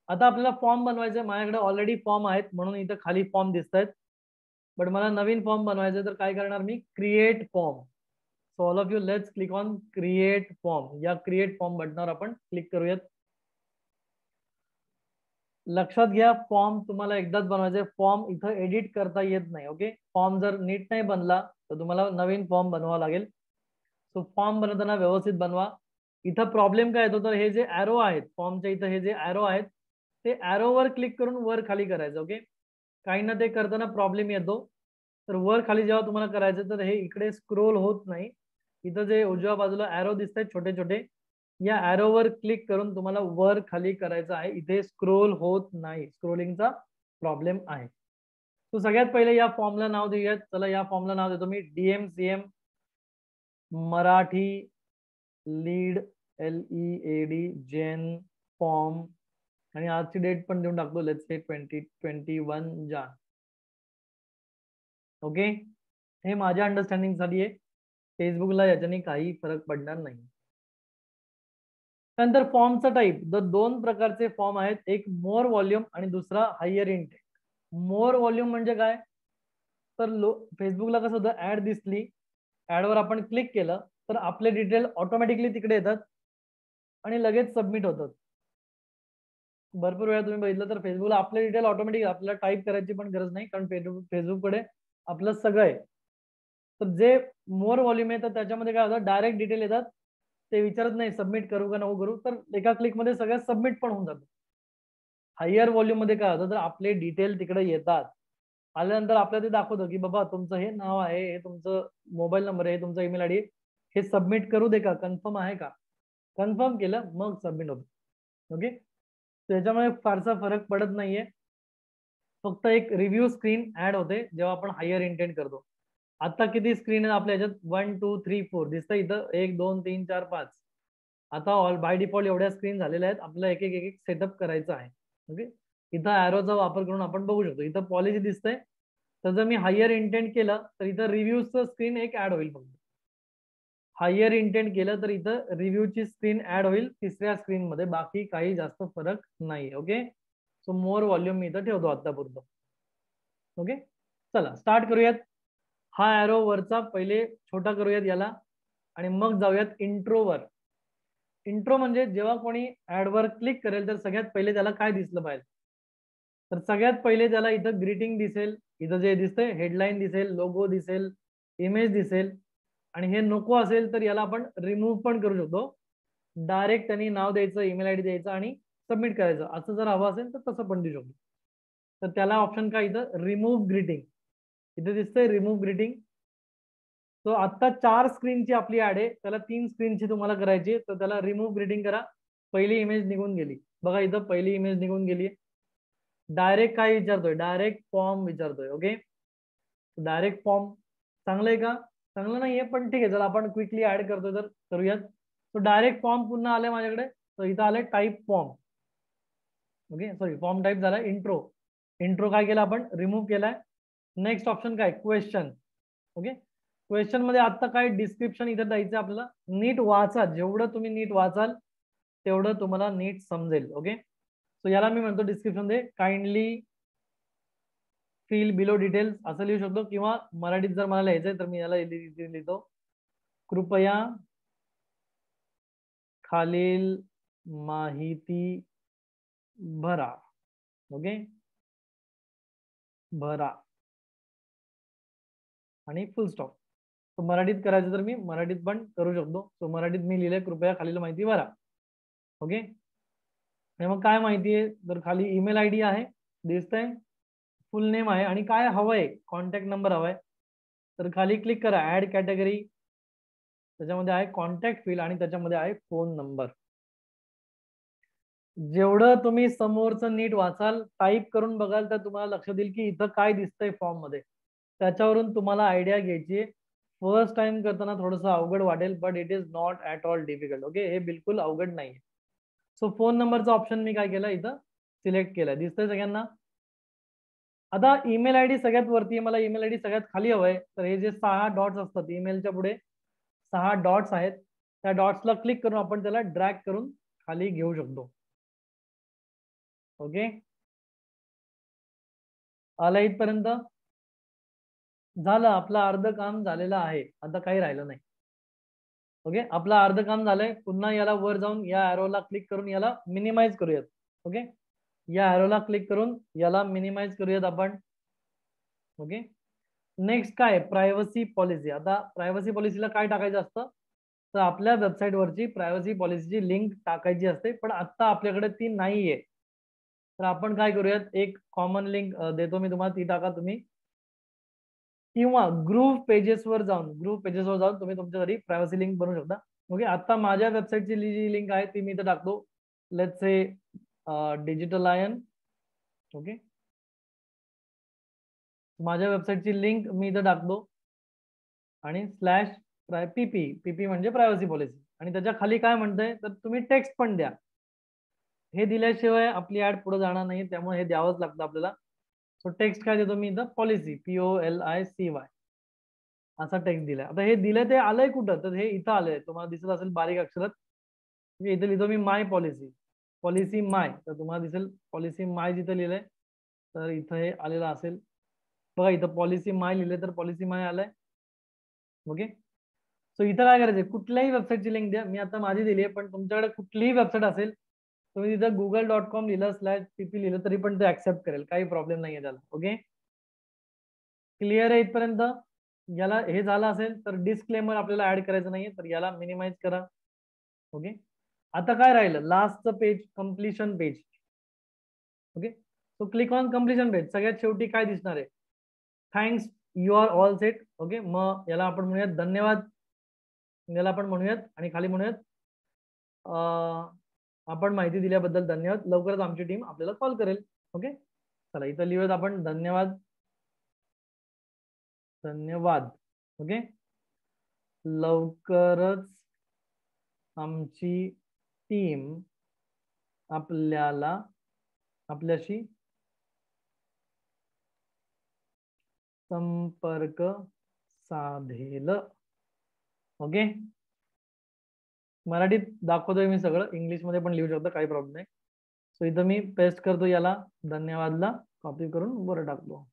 आता आपल्याला फॉर्म बनवायचा आहे. माझ्याकडे ऑलरेडी फॉर्म आहेत म्हणून इथं खाली फॉर्म दिसत आहेत. बट मला नवीन फॉर्म बनवायचा तर काय करणार मी? Create form. So all of you, let's click on create form. या क्रिएट फॉर्म बटनावर आपण क्लिक करूयात. लक्षात घ्या, फॉर्म तुम्हाला एकदाच बनवायचा आहे. फॉर्म इथं एडिट करता येत नाही. ओके, फॉर्म जर नीट नाही बनला तर तुम्हाला नवीन फॉर्म बनवावा लागेल. सो फॉर्म बनवताना व्यवस्थित बनवा. इथं प्रॉब्लेम काय येतो तर हे जे ॲरो आहेत फॉर्मच्या इथं, हे जे ॲरो आहेत ते ॲरोवर क्लिक करून वर खाली करायचं. ओके, काही ना ते करताना प्रॉब्लेम येतो. तर वर खाली जेव्हा तुम्हाला करायचं तर हे इकडे स्क्रोल होत नाही. इथं जे उजव्या बाजूला ॲरो दिसत आहेत छोटे छोटे, या ॲरोवर क्लिक करून तुम्हाला वर खाली करायचं आहे. इथे स्क्रोल होत नाही, स्क्रोलिंगचा प्रॉब्लेम आहे. तो सगळ्यात पहिले या फॉर्मला नाव देऊयात. चला, या फॉर्मला नाव देतो मी DMCM मराठी लीड, LEAD जेन फॉर्म. आणि आजची डेट पण देऊन टाकतो, लेट्स से 2021 जान. ओके, हे माझ्या अंडरस्टँडिंग साठी आहे. फेसबुकला याच्याने काही फरक पडणार नाही. त्यानंतर फॉर्मचा टाईप, दोन प्रकारचे फॉर्म आहेत, एक मोर व्हॉल्यूम आणि दुसरा हायर इंटेक. मोर व्हॉल्यूम म्हणजे काय? तर फेसबुकला कसं होतं, ऍड दिसली, ऍडवर आपण क्लिक केलं तर आपले डिटेल ऑटोमॅटिकली तिकडे येतात आणि लगेच सबमिट होतात. भरपूर वेळा तुम्ही बघितलं तर फेसबुकला आपले डिटेल ऑटोमॅटिक, आपल्याला टाईप करायची पण गरज नाही, कारण फेसबुककडे आपलं सगळं आहे. तर जे मोर व्हॉल्यूम आहे तर त्याच्यामध्ये काय होतं, डायरेक्ट डिटेल येतात, ते विचारत नाही सबमिट करू का नको करू, तर एका क्लिकमध्ये सगळ्या सबमिट पण होऊन जातं. हायर व्हॉल्यूम मध्ये काय होतं तर आपले डिटेल तिकडे येतात. आल्यानंतर आपल्याला ते दाखवतं की बाबा तुमचं हे नाव आहे, हे तुमचं मोबाईल नंबर आहे, तुमचा ईमेल आयडी, हे सबमिट करू दे का, कन्फर्म आहे का? कन्फर्म केलं मग सबमिट होतं. ओके, त्याच्यामुळे फारसा फरक पडत नाहीये. फक्त एक रिव्ह्यू स्क्रीन ऍड होते जेव्हा आपण हायर इंटेंट करतो. आता किती स्क्रीन आहे आपल्या ह्याच्यात? 1 2 3 4 दिसतं इथं, 1 2 3 4 5. आता ऑल बाय डिफॉल्ट एवढ्या स्क्रीन झालेल्या आहेत, आपल्याला एक एक एक सेटअप करायचं आहे. ओके, इथं ॲरोचा वापर करून आपण बघू शकतो. इथं पॉलिसी दिसतंय, तर जर मी हायर इंटेंट केलं तर इथं रिव्ह्यूचं स्क्रीन एक ऍड होईल. फक्त हायर इंटेंट केलं तर इथं रिव्ह्यूची स्क्रीन ऍड होईल तिसऱ्या स्क्रीन मध्ये, बाकी काही जास्त फरक नाही. ओके, सो मोर व्हॉल्यूम मी इथं ठेवतो आतापुरतं. ओके, चला स्टार्ट करूयात. हा ॲरो वरचा पहिले छोटा करूयात याला आणि मग जाऊयात इंट्रोवर. इंट्रो म्हणजे जेव्हा कोणी ऍडवर क्लिक करेल तर सगळ्यात पहिले त्याला काय दिसलं पाहिजे? तर सगळ्यात पहिले त्याला इथं ग्रीटिंग दिसेल, इथं जे दिसतंय हेडलाईन दिसेल, लोगो दिसेल, इमेज दिसेल. आणि हे नको असेल तर याला आपण रिमूव्ह पण करू शकतो. डायरेक्ट त्यांनी नाव द्यायचं, ईमेल आयडी द्यायचं आणि सबमिट करायचं. असं जर हवं असेल तर तसं पण देऊ शकतो. तर त्याला ऑप्शन काय इथं? Remove greeting. इथे दिसतंय रिमूव्ह ग्रीटिंग. तो आता 4 स्क्रीनची आपली ऍड आहे, त्याला 3 स्क्रीनची तुम्हाला करायची, तर त्याला रिमूव्ह ग्रीटिंग करा. पहिली इमेज निघून गेली बघा, इथं पहिली इमेज निघून गेली. डायरेक्ट काय विचारतोय? डायरेक्ट फॉर्म विचारतोय. ओके, डायरेक्ट फॉर्म चांगलं आहे का? चांगलं नाहीये, पण ठीक आहे, जर आपण क्विकली ऍड करतोय तर करूयात. तो डायरेक्ट फॉर्म पुन्हा आलाय माझ्याकडे, तर इथं आलंय type form. Okay, sorry, form type झाला इंट्रो. इंट्रो काय केलं आपण? रिमूव्ह केलाय. नेक्स्ट ऑप्शन काय? क्वेश्चन. ओके, क्वेश्चन मध्ये आता काय डिस्क्रिप्शन इथं द्यायचं आपल्याला. नीट वाचा, जेवढं तुम्ही नीट वाचाल तेवढं तुम्हाला नीट समजेल. ओके, सो याला मी म्हणतो डिस्क्रिप्शन दे, काइंडली फिल बिलो डिटेल्स असं लिहू शकतो, किंवा मराठीत जर मला लिहायचंय तर मी याला लिहितो, कृपया खालील माहिती भरा. ओके, भरा आणि फुल स्टॉप. तो मराठीत करायचं तर मी मराठीत पण करू शकतो. सो मराठीत मी लिहिलंय, कृपया खालील माहिती भरा. ओके, आणि मग काय माहिती आहे तर खाली ईमेल आयडी आहे दिसतंय, फुल नेम आहे, आणि काय हवंय? कॉन्टॅक्ट नंबर हवाय. तर खाली क्लिक करा, ऍड कॅटेगरी, त्याच्यामध्ये आहे कॉन्टॅक्ट फील्ड आणि त्याच्यामध्ये आहे फोन नंबर. जेवढं तुम्ही समोरचं नीट वाचाल, टाईप करून बघाल, तर तुम्हाला लक्षात येईल की इथं काय दिसतंय फॉर्म मध्ये. त्याच्यावरून तुम्हाला आयडिया घ्यायची. फर्स्ट टाइम करताना थोडंसं अवघड वाटेल, but it is not at all difficult. Okay, हे बिलकुल अवघड नाही. सो फोन नंबरचा ऑप्शन मी काय केलं इथं सिलेक्ट केलाय, दिसतंय सगळ्यांना? आता ईमेल आयडी सगळ्यात वरती आहे, मला ईमेल आयडी सगळ्यात खाली हवंय. तर हे जे 6 डॉट्स असतात ईमेलच्या पुढे 6 डॉट्स आहेत, त्या डॉट्सला क्लिक करून आपण त्याला ड्रॅग करून खाली घेऊ शकतो. ओके, आला इथपर्यंत? झालं, आपलं अर्ध काम झालेलं आहे, आता काही राहिलं नाही. ओके, आपलं अर्ध काम झालंय. पुन्हा याला वर जाऊन या ॲरोला क्लिक करून याला मिनिमाइज करूयात. ओके, या ॲरोला क्लिक करून याला मिनिमाइज करूयात आपण. ओके, नेक्स्ट काय? Privacy policy. आता प्रायव्हसी पॉलिसीला काय टाकायचं असतं, तर आपल्या वेबसाईटवरची प्रायव्हसी पॉलिसीची लिंक टाकायची असते, पण आता आपल्याकडे ती नाहीये. तर आपण काय करूयात, एक कॉमन लिंक देतो मी तुम्हाला, ती टाका तुम्ही. किंवा ग्रुप पेजेसवर जाऊन तुम्ही तुमच्या घरी प्रायव्हसी लिंक बनवू शकता. ओके, आता माझ्या वेबसाईटची जी लिंक आहे ती मी इथे टाकतो. Let's say digital ion. Okay, माझ्या वेबसाईटची लिंक मी इथे टाकतो आणि स्लॅश पीपी. पीपी म्हणजे प्रायव्हसी पॉलिसी. आणि त्याच्या खाली काय म्हणतंय, तर तुम्ही टेक्स्ट पण द्या. हे दिल्याशिवाय आपली ऍड पुढे जाणार नाही, त्यामुळे हे द्यावंच लागतं आपल्याला. सो टेक्स्ट काय देतो मी इथं, पॉलिसी, POLICY असा टेक्स्ट दिलाय. आता हे दिलंय ते आलंय कुठं, तर हे इथं आलंय, तुम्हाला दिसत असेल बारीक अक्षरात. इथे लिहितो मी माय पॉलिसी, पॉलिसी माय. तर तुम्हाला दिसेल पॉलिसी माय जिथं लिहिलंय, तर इथं हे आलेलं असेल बघा. इथं पॉलिसी माय लिहिले तर पॉलिसी माय आलंय. ओके, सो इथं काय करायचं, कुठल्याही वेबसाईटची लिंक द्या. मी आता माझी दिली आहे, पण तुमच्याकडे कुठलीही वेबसाईट असेल, तुम्ही तिथं google.com लिहिलं /pp लिहिलं तरी पण ते ऍक्सेप्ट करेल, काही प्रॉब्लेम नाहीये त्याला. ओके, क्लिअर आहे इथपर्यंत? याला हे झालं असेल तर डिस्क्लेमर आपल्याला ऍड करायचं नाहीये, तर याला मिनिमाइज करा. ओके, आता काय राहिलं, लास्टचं page, completion page. Okay, so click on completion page. सगळ्यात शेवटी काय दिसणार आहे, thanks you are all set. Okay, मग याला आपण म्हणूयात धन्यवाद. याला आपण म्हणूयात आणि खाली म्हणूयात आपण माहिती दिल्याबद्दल धन्यवाद, लवकरच आमची टीम आपल्याला कॉल करेल. ओके, चला इथं लिहूयात आपण धन्यवाद. धन्यवाद. ओके, लवकरच आमची टीम आपल्याशी संपर्क साधेल. ओके, मराठीत दाखवतोय मी सगळं, इंग्लिशमध्ये पण लिहू शकतो, काही प्रॉब्लेम नाही. सो इथं मी पेस्ट करतो, याला धन्यवादला कॉपी करून वर टाकतो.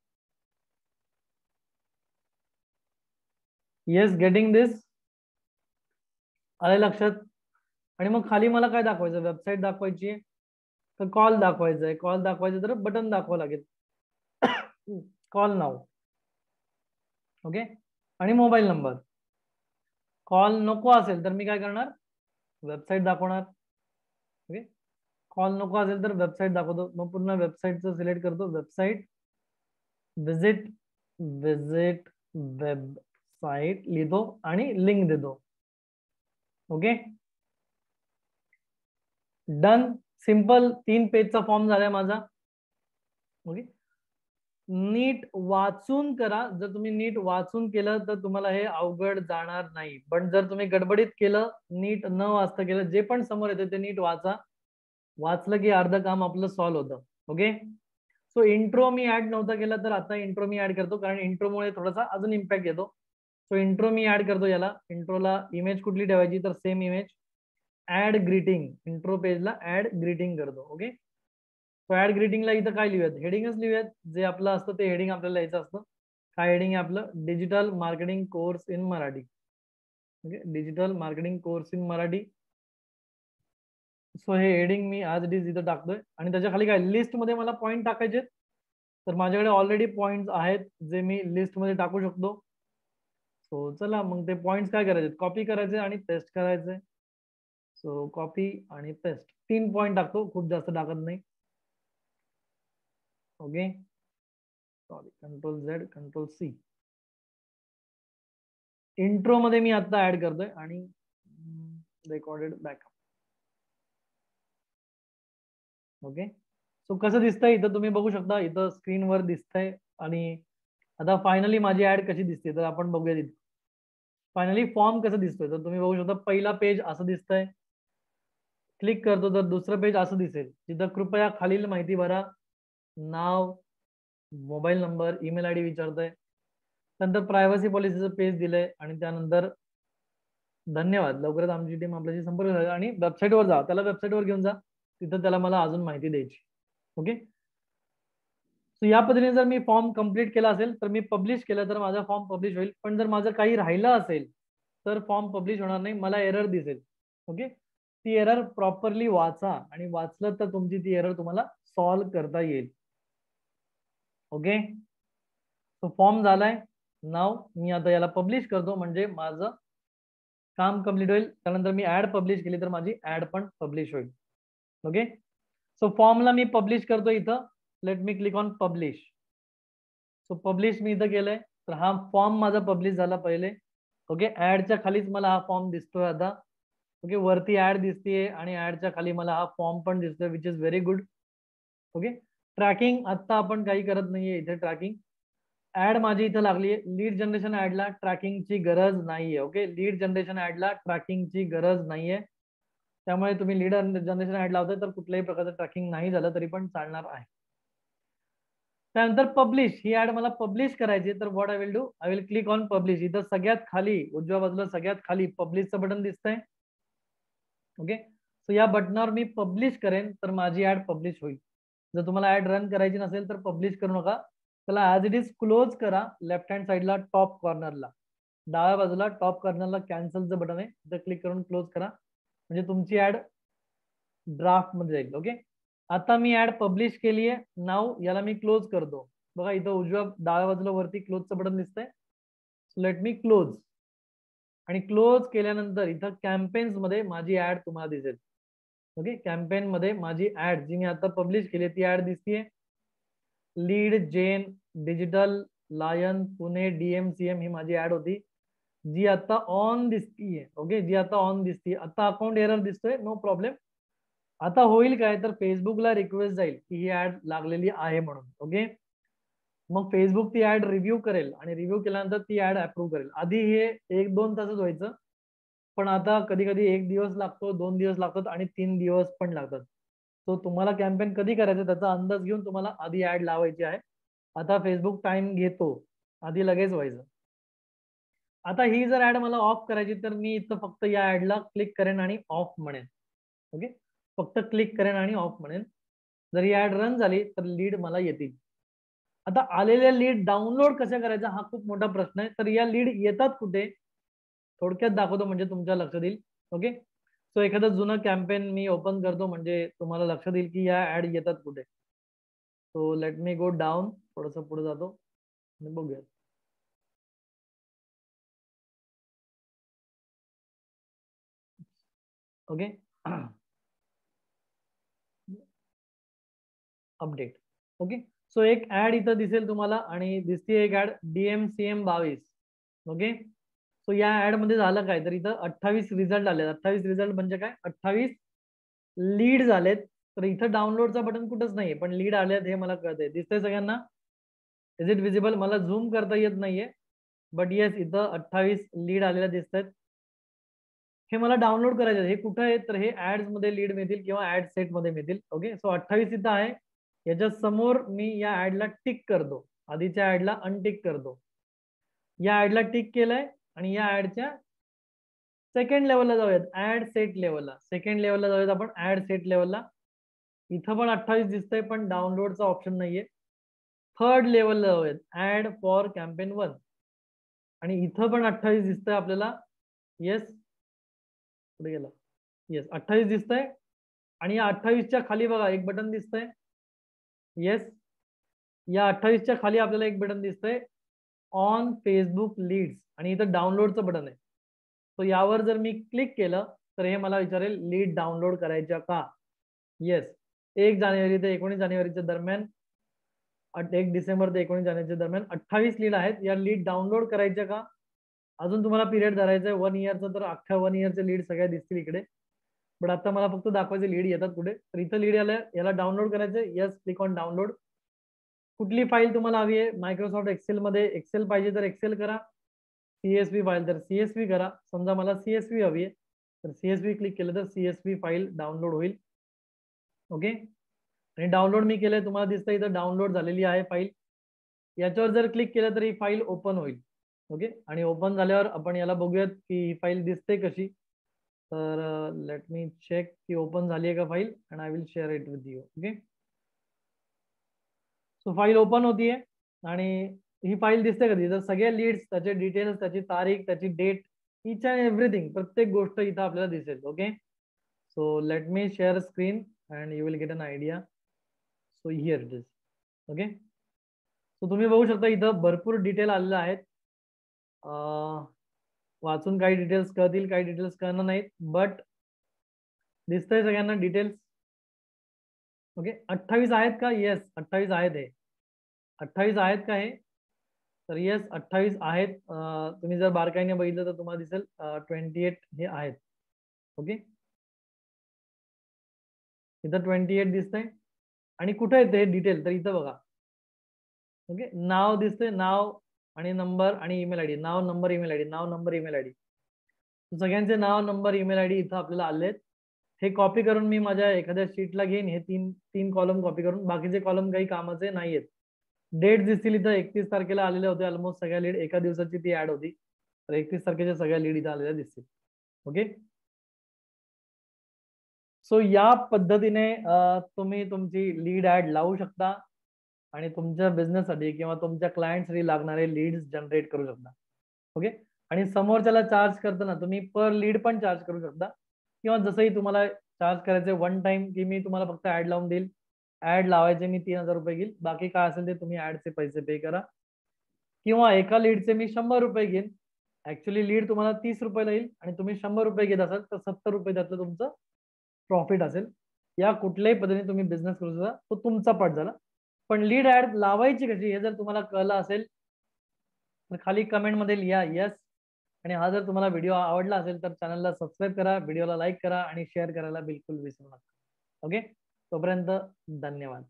येस, गेटिंग दिस? आले लक्षात? आणि मग खाली मला काय दाखवायचं, वेबसाईट दाखवायची आहे तर कॉल दाखवायचा आहे. कॉल दाखवायचं तर बटन दाखवावं लागेल, कॉल नाव. ओके, आणि मोबाईल नंबर. कॉल नको असेल तर मी काय करणार, वेबसाईट दाखवणार. ओके, कॉल नको असेल तर वेबसाईट दाखवतो. मग पुन्हा वेबसाईटचं सिलेक्ट करतो, वेबसाईट, विजिट वेबसाईट लिहितो आणि लिंक देतो. Okay, done. सिंपल 3 पेजचा फॉर्म झालाय माझा. ओके, नीट वाचून करा. जर तुम्ही नीट वाचून केलं तर तुम्हाला हे अवघड जाणार नाही, पण जर तुम्ही गडबडीत केलं, नीट न वाचता केलं, जे पण समोर येते ते नीट वाचा. वाचलं की अर्ध काम आपलं सॉल्व्ह होतं. ओके, सो इंट्रो मी ऍड नव्हता केला, तर आता इंट्रो मी ऍड करतो, कारण इंट्रोमुळे थोडासा अजून इम्पॅक्ट येतो. सो इंट्रो मी ऍड करतो याला. इंट्रोला इमेज कुठली ठेवायची, तर same image. Add greeting, intro पेजला ऍड ग्रीटिंग करतो. ओके, सो ऍड ग्रीटिंगला इथं काय लिहूयात, हेडिंगच लिहूयात. जे आपलं असतं ते हेडिंग आपल्याला यायचं असतं. काय हेडिंग आहे आपलं, digital marketing course in Marathi. Okay, digital marketing course in Marathi. So हे हेडिंग मी आज इट इज इथं टाकतोय. आणि त्याच्या खाली काय, लिस्ट मध्ये मला पॉईंट टाकायचे, तर माझ्याकडे ऑलरेडी पॉइंट आहेत जे मी लिस्ट मध्ये टाकू शकतो. सो चला मग ते पॉइंट काय करायचे, कॉपी करायचे आणि पेस्ट करायचे. सो कॉपी आणि पेस्ट, 3 पॉइंट टाकतो, खूप जास्त टाकत नाही. Okay, sorry, Ctrl+Z Ctrl+C. Intro मध्ये मी आता ऍड करतोय आणि रेकॉर्डेड बॅकअप. ओके, सो कसं दिसतंय इथं तुम्ही बघू शकता, इथं स्क्रीनवर दिसतंय. आणि आता फायनली माझी ऍड कशी दिसते तर आपण बघूया. तिथे फायनली फॉर्म कसं दिसतोय तर तुम्ही बघू शकता, पहिला पेज असं दिसतंय. क्लिक करतो तर दुसरं पेज असं दिसेल, तिथं कृपया खालील माहिती भरा, नाव, मोबाईल नंबर, ईमेल आयडी विचारतंय, नंतर प्रायव्हसी पॉलिसीचं पेज दिलंय आणि त्यानंतर धन्यवाद, लवकरच आमची टीम आपल्याशी संपर्क साधेल आणि वेबसाईटवर जा, त्याला वेबसाईटवर घेऊन जा, तिथं त्याला मला अजून माहिती द्यायची. ओके, सो या पद्धतीने जर मी फॉर्म कंप्लीट केला असेल तर मी पब्लिश केलं तर माझा फॉर्म पब्लिश होईल. पण जर माझं काही राहिलं असेल तर फॉर्म पब्लिश होणार नाही, मला एरर दिसेल. ओके, ती एरर प्रॉपरली वाचा आणि वाचलं तर तुमची ती एरर तुम्हाला सॉल्व्ह करता येईल. ओके, तो फॉर्म झालाय. नाव मी आता याला पब्लिश करतो म्हणजे माझं काम कम्प्लीट होईल. त्यानंतर मी ऍड पब्लिश केली तर माझी ऍड पण पब्लिश होईल. ओके, सो फॉर्मला मी पब्लिश करतो इथं. Let me click on publish. So publish मी इथं केलंय तर हा फॉर्म माझा पब्लिश झाला पहिले. ओके, ऍडच्या खालीच मला हा फॉर्म दिसतोय आता. ओके, वरती ऍड दिसतीये आणि ऍडच्या खाली मला हा फॉर्म पण दिसतोय, which is very good. Okay, tracking आता आपण काही करत नाहीये इथे. ट्रॅकिंग ऍड माझी इथं लागली आहे. लीड जनरेशन ऍडला ट्रॅकिंगची गरज नाहीये. ओके, लीड जनरेशन ऍडला ट्रॅकिंगची गरज नाहीये, त्यामुळे तुम्ही लीड जनरेशन ऍड लावताय तर कुठल्याही प्रकारचं ट्रॅकिंग नाही झालं तरी पण चालणार आहे. त्यानंतर पब्लिश, ही ऍड मला पब्लिश करायची तर what I will do, I will click on publish. इथं सगळ्यात खाली उजव्या बाजूला सगळ्यात खाली पब्लिशचं बटन दिसतंय. ओके, सो या बटनावर मी पब्लिश करेन तर माझी ऍड पब्लिश होईल. जर तुम्हाला ऍड रन करायची नसेल तर पब्लिश करू नका, त्याला ऍज इट इज क्लोज करा. लेफ्ट हँड साईडला टॉप कॉर्नरला डाव्या बाजूला टॉप कॉर्नरला कॅन्सलचं बटन आहे, तिथं क्लिक करून क्लोज करा म्हणजे तुमची ऍड ड्राफ्ट मध्ये जाईल. ओके, आता मी ऍड पब्लिश केली आहे. नाव याला मी क्लोज करतो. बघा इथं उजव्या डाव्या बाजूला वरती क्लोजचं बटन दिसतंय. Let me close. आणि क्लोज केल्यानंतर इथं कॅम्पेन्स मध्ये माझी ऍड तुम्हाला दिसेल. ओके, कॅम्पेन मध्ये माझी ऍड जी मी आता पब्लिश केली ती ऍड दिसतीये. लीड जेन डिजिटल लायन पुणे DMCM ही माझी ऍड होती जी आता ऑन दिसतीये. ओके, जी आता ऑन दिसतीये. आता अकाउंट एरर दिसतोय, नो प्रॉब्लेम. आता होईल काय तर फेसबुकला रिक्वेस्ट जाईल की ही ऍड लागलेली आहे म्हणून. ओके, मग फेसबुक ती ऍड रिव्ह्यू करेल आणि रिव्ह्यू केल्यानंतर ती ऍड अप्रूव्ह करेल. आधी हे 1-2 तासच व्हायचं, पण आता कधी कधी 1 दिवस लागतो, 2 दिवस लागतात आणि 3 दिवस पण लागतात. तो तुम्हाला कॅम्पेन कधी करायचं त्याचा अंदाज घेऊन तुम्हाला आधी ऍड लावायची आहे. आता फेसबुक टाइम घेतो, आधी लगेच व्हायचं. आता ही जर ऍड मला ऑफ करायची तर मी इथं फक्त या ऍडला क्लिक करेन आणि ऑफ म्हणेन. ओके, फक्त क्लिक करेन आणि ऑफ म्हणेन. जर ही ऍड रन झाली तर लीड मला येतील. आता आलेल्या लीड डाउनलोड कशा करायचा हा खूप मोठा प्रश्न आहे. तर या लीड येतात कुठे थोडक्यात दाखवतो म्हणजे तुमच्या लक्षात येईल. ओके, सो एखादं जुनं कॅम्पेन मी ओपन करतो म्हणजे तुम्हाला लक्षात येईल की या ऍड येतात कुठे. सो लेट मी गो डाऊन, थोडस पुढे जातो आणि बघूया. Okay, update. ओके, सो एक ऍड इथं दिसेल तुम्हाला आणि दिसते एक ऍड DMCM 22. ओके, सो या ऍड मध्ये झालं काय तर इथं 28 रिझल्ट आले. 28 रिझल्ट म्हणजे काय, 28 लीड झालेत. तर इथं डाउनलोडचा बटन कुठंच नाहीये पण लीड आलेत हे मला कळतंय. दिसतंय सगळ्यांना, इज इट विजिबल? मला झूम करता येत नाहीये बट येस इथं 28 लीड आलेल्या दिसत आहेत. हे मला डाउनलोड करायचे. हे कुठं आहे तर हे ऍड्स मध्ये लीड मिळतील किंवा ऍड सेट मध्ये मिळतील. ओके, सो 28 इथं आहे. याच्या समोर मी या ऍडला टिक करतो, आधीच्या ऍडला अनटिक करतो. या ऍडला टिक केलंय आणि या ऍडच्या सेकंड लेवलला जाऊयात, ऍड सेट लेवलला. सेकंड लेवलला जाऊयात आपण ऍड सेट लेवलला. इथं पण 28 दिसतंय पण डाउनलोडचा ऑप्शन नाहीये. थर्ड लेवलला जाऊयात, ऍड फॉर कॅम्पेन 1 आणि इथं पण 28 दिसतंय आपल्याला. येस, पुढे गेला. येस, 28 दिसतंय आणि या 28च्या खाली बघा एक बटन दिसतंय. येस, या 28च्या खाली आपल्याला एक बटन दिसतंय ऑन फेसबुक लीड्स आणि इथं डाउनलोडचं बटन आहे. सो यावर जर मी क्लिक केलं तर हे मला विचारेल लीड डाउनलोड करायच्या का. येस, 1 जानेवारी ते 19 जानेवारीच्या दरम्यान, 1 डिसेंबर ते 19 जानेवारीच्या दरम्यान 28 लीड आहेत. या लीड डाउनलोड करायच्या का. अजून तुम्हाला पिरियड धरायचा आहे 1 इयरचा तर अख्ख्या 1 इयरचे लीड सगळ्या दिसतील इकडे. बट आता मला फक्त दाखवायचे लीड येतात कुठे. तर इथं लीड आलं, याला डाउनलोड करायचं. Yes, click on download. कुठली फाईल तुम्हाला हवी आहे, मायक्रोसॉफ्ट एक्सेल मध्ये एक्सेल पाहिजे तर एक्सेल करा, CSV फाईल तर CSV करा. समजा मला CSV हवी आहे तर CSV क्लिक केलं तर CSV फाईल डाउनलोड होईल. ओके, आणि डाउनलोड मी केलंय, तुम्हाला दिसतं इथं डाउनलोड झालेली आहे फाईल. याच्यावर जर क्लिक केलं तर ही फाईल ओपन होईल. ओके, आणि ओपन झाल्यावर आपण याला बघूयात की ही फाईल दिसते कशी. तर लेट मी चेक की ओपन झाली आहे का file, and I will share it with you. Okay, so file open होतीये आणि ही फाईल दिसते कधी तर सगळे लीड्स, त्याचे डिटेल्स, त्याची तारीख, त्याची डेट, इच अँड एव्हरीथिंग, प्रत्येक गोष्ट इथं आपल्याला दिसेल. Okay, so let me share screen and you will get an idea. So here it is. Okay, so तुम्ही बघू शकता इथं भरपूर डिटेल आलेले आहेत. वाचून काही डिटेल्स कळतील, काही डिटेल्स कळणार नाहीत, बट दिसतंय सगळ्यांना डिटेल्स. ओके, 28 आहेत का? येस, 28 आहेत. हे 28 आहेत का? हे तर येस 28 आहेत. तुम्ही जर बारकाईने बघितलं तर तुम्हाला दिसेल 28 हे आहेत. ओके, इथं 28 दिसतंय. आणि कुठे येते डिटेल तर इथं बघा. ओके, नाव दिसते, नाव आणि नंबर आणि ईमेल आयडी, नाव नंबर ईमेल आयडी, नाव नंबर ईमेल आयडी. सगळ्यांचे नाव नंबर ईमेल आयडी इथं आपल्याला आले आहेत. हे कॉपी करून मी माझ्या एखाद्या शीटला घेईन. हे तीन तीन कॉलम कॉपी करून, बाकीचे कॉलम काही कामाचे नाही आहेत. डेट दिसतील इथं 31 तारखेला आलेले होते ऑलमोस्ट सगळ्या लीड, एका दिवसाची ती ऍड होती. तर 31 तारखेच्या सगळ्या लीड इथं आलेल्या दिसतील. ओके, सो या पद्धतीने तुम्ही तुमची लीड ऍड लावू शकता आणि तुमच्या बिझनेससाठी किंवा तुमच्या क्लायंटसाठी लागणारे लीड्स जनरेट करू शकता. ओके, आणि समोरच्याला चार्ज करताना तुम्ही पर लीड पण चार्ज करू शकता, किंवा जसंही तुम्हाला चार्ज करायचे वन टाइम, की मी तुम्हाला फक्त ऍड लावून देईल, ऍड लावायचे मी 3000 रुपये घेईल, बाकी काय असेल ते तुम्ही ऍडचे पैसे पे करा. किंवा एका लीडचे मी 100 रुपये घेईन. ऍक्च्युली लीड तुम्हाला 30 रुपयाला येईल आणि तुम्ही 100 रुपये घेत असाल तर 70 रुपये त्यातलं तुमचं प्रॉफिट असेल. या कुठल्याही पद्धतीने तुम्ही बिझनेस करू शकता, तो तुमचा पार्ट झाला. पण लीड ऍड लावायची कशी हे जर तुम्हाला कळलं असेल तर खाली कमेंटमध्ये लिहा यस. आणि हा जर तुम्हाला व्हिडिओ आवडला असेल तर चॅनलला सबस्क्राईब करा, व्हिडिओला लाईक करा आणि शेअर करायला बिलकुल विसरू नका. ओके, तोपर्यंत धन्यवाद.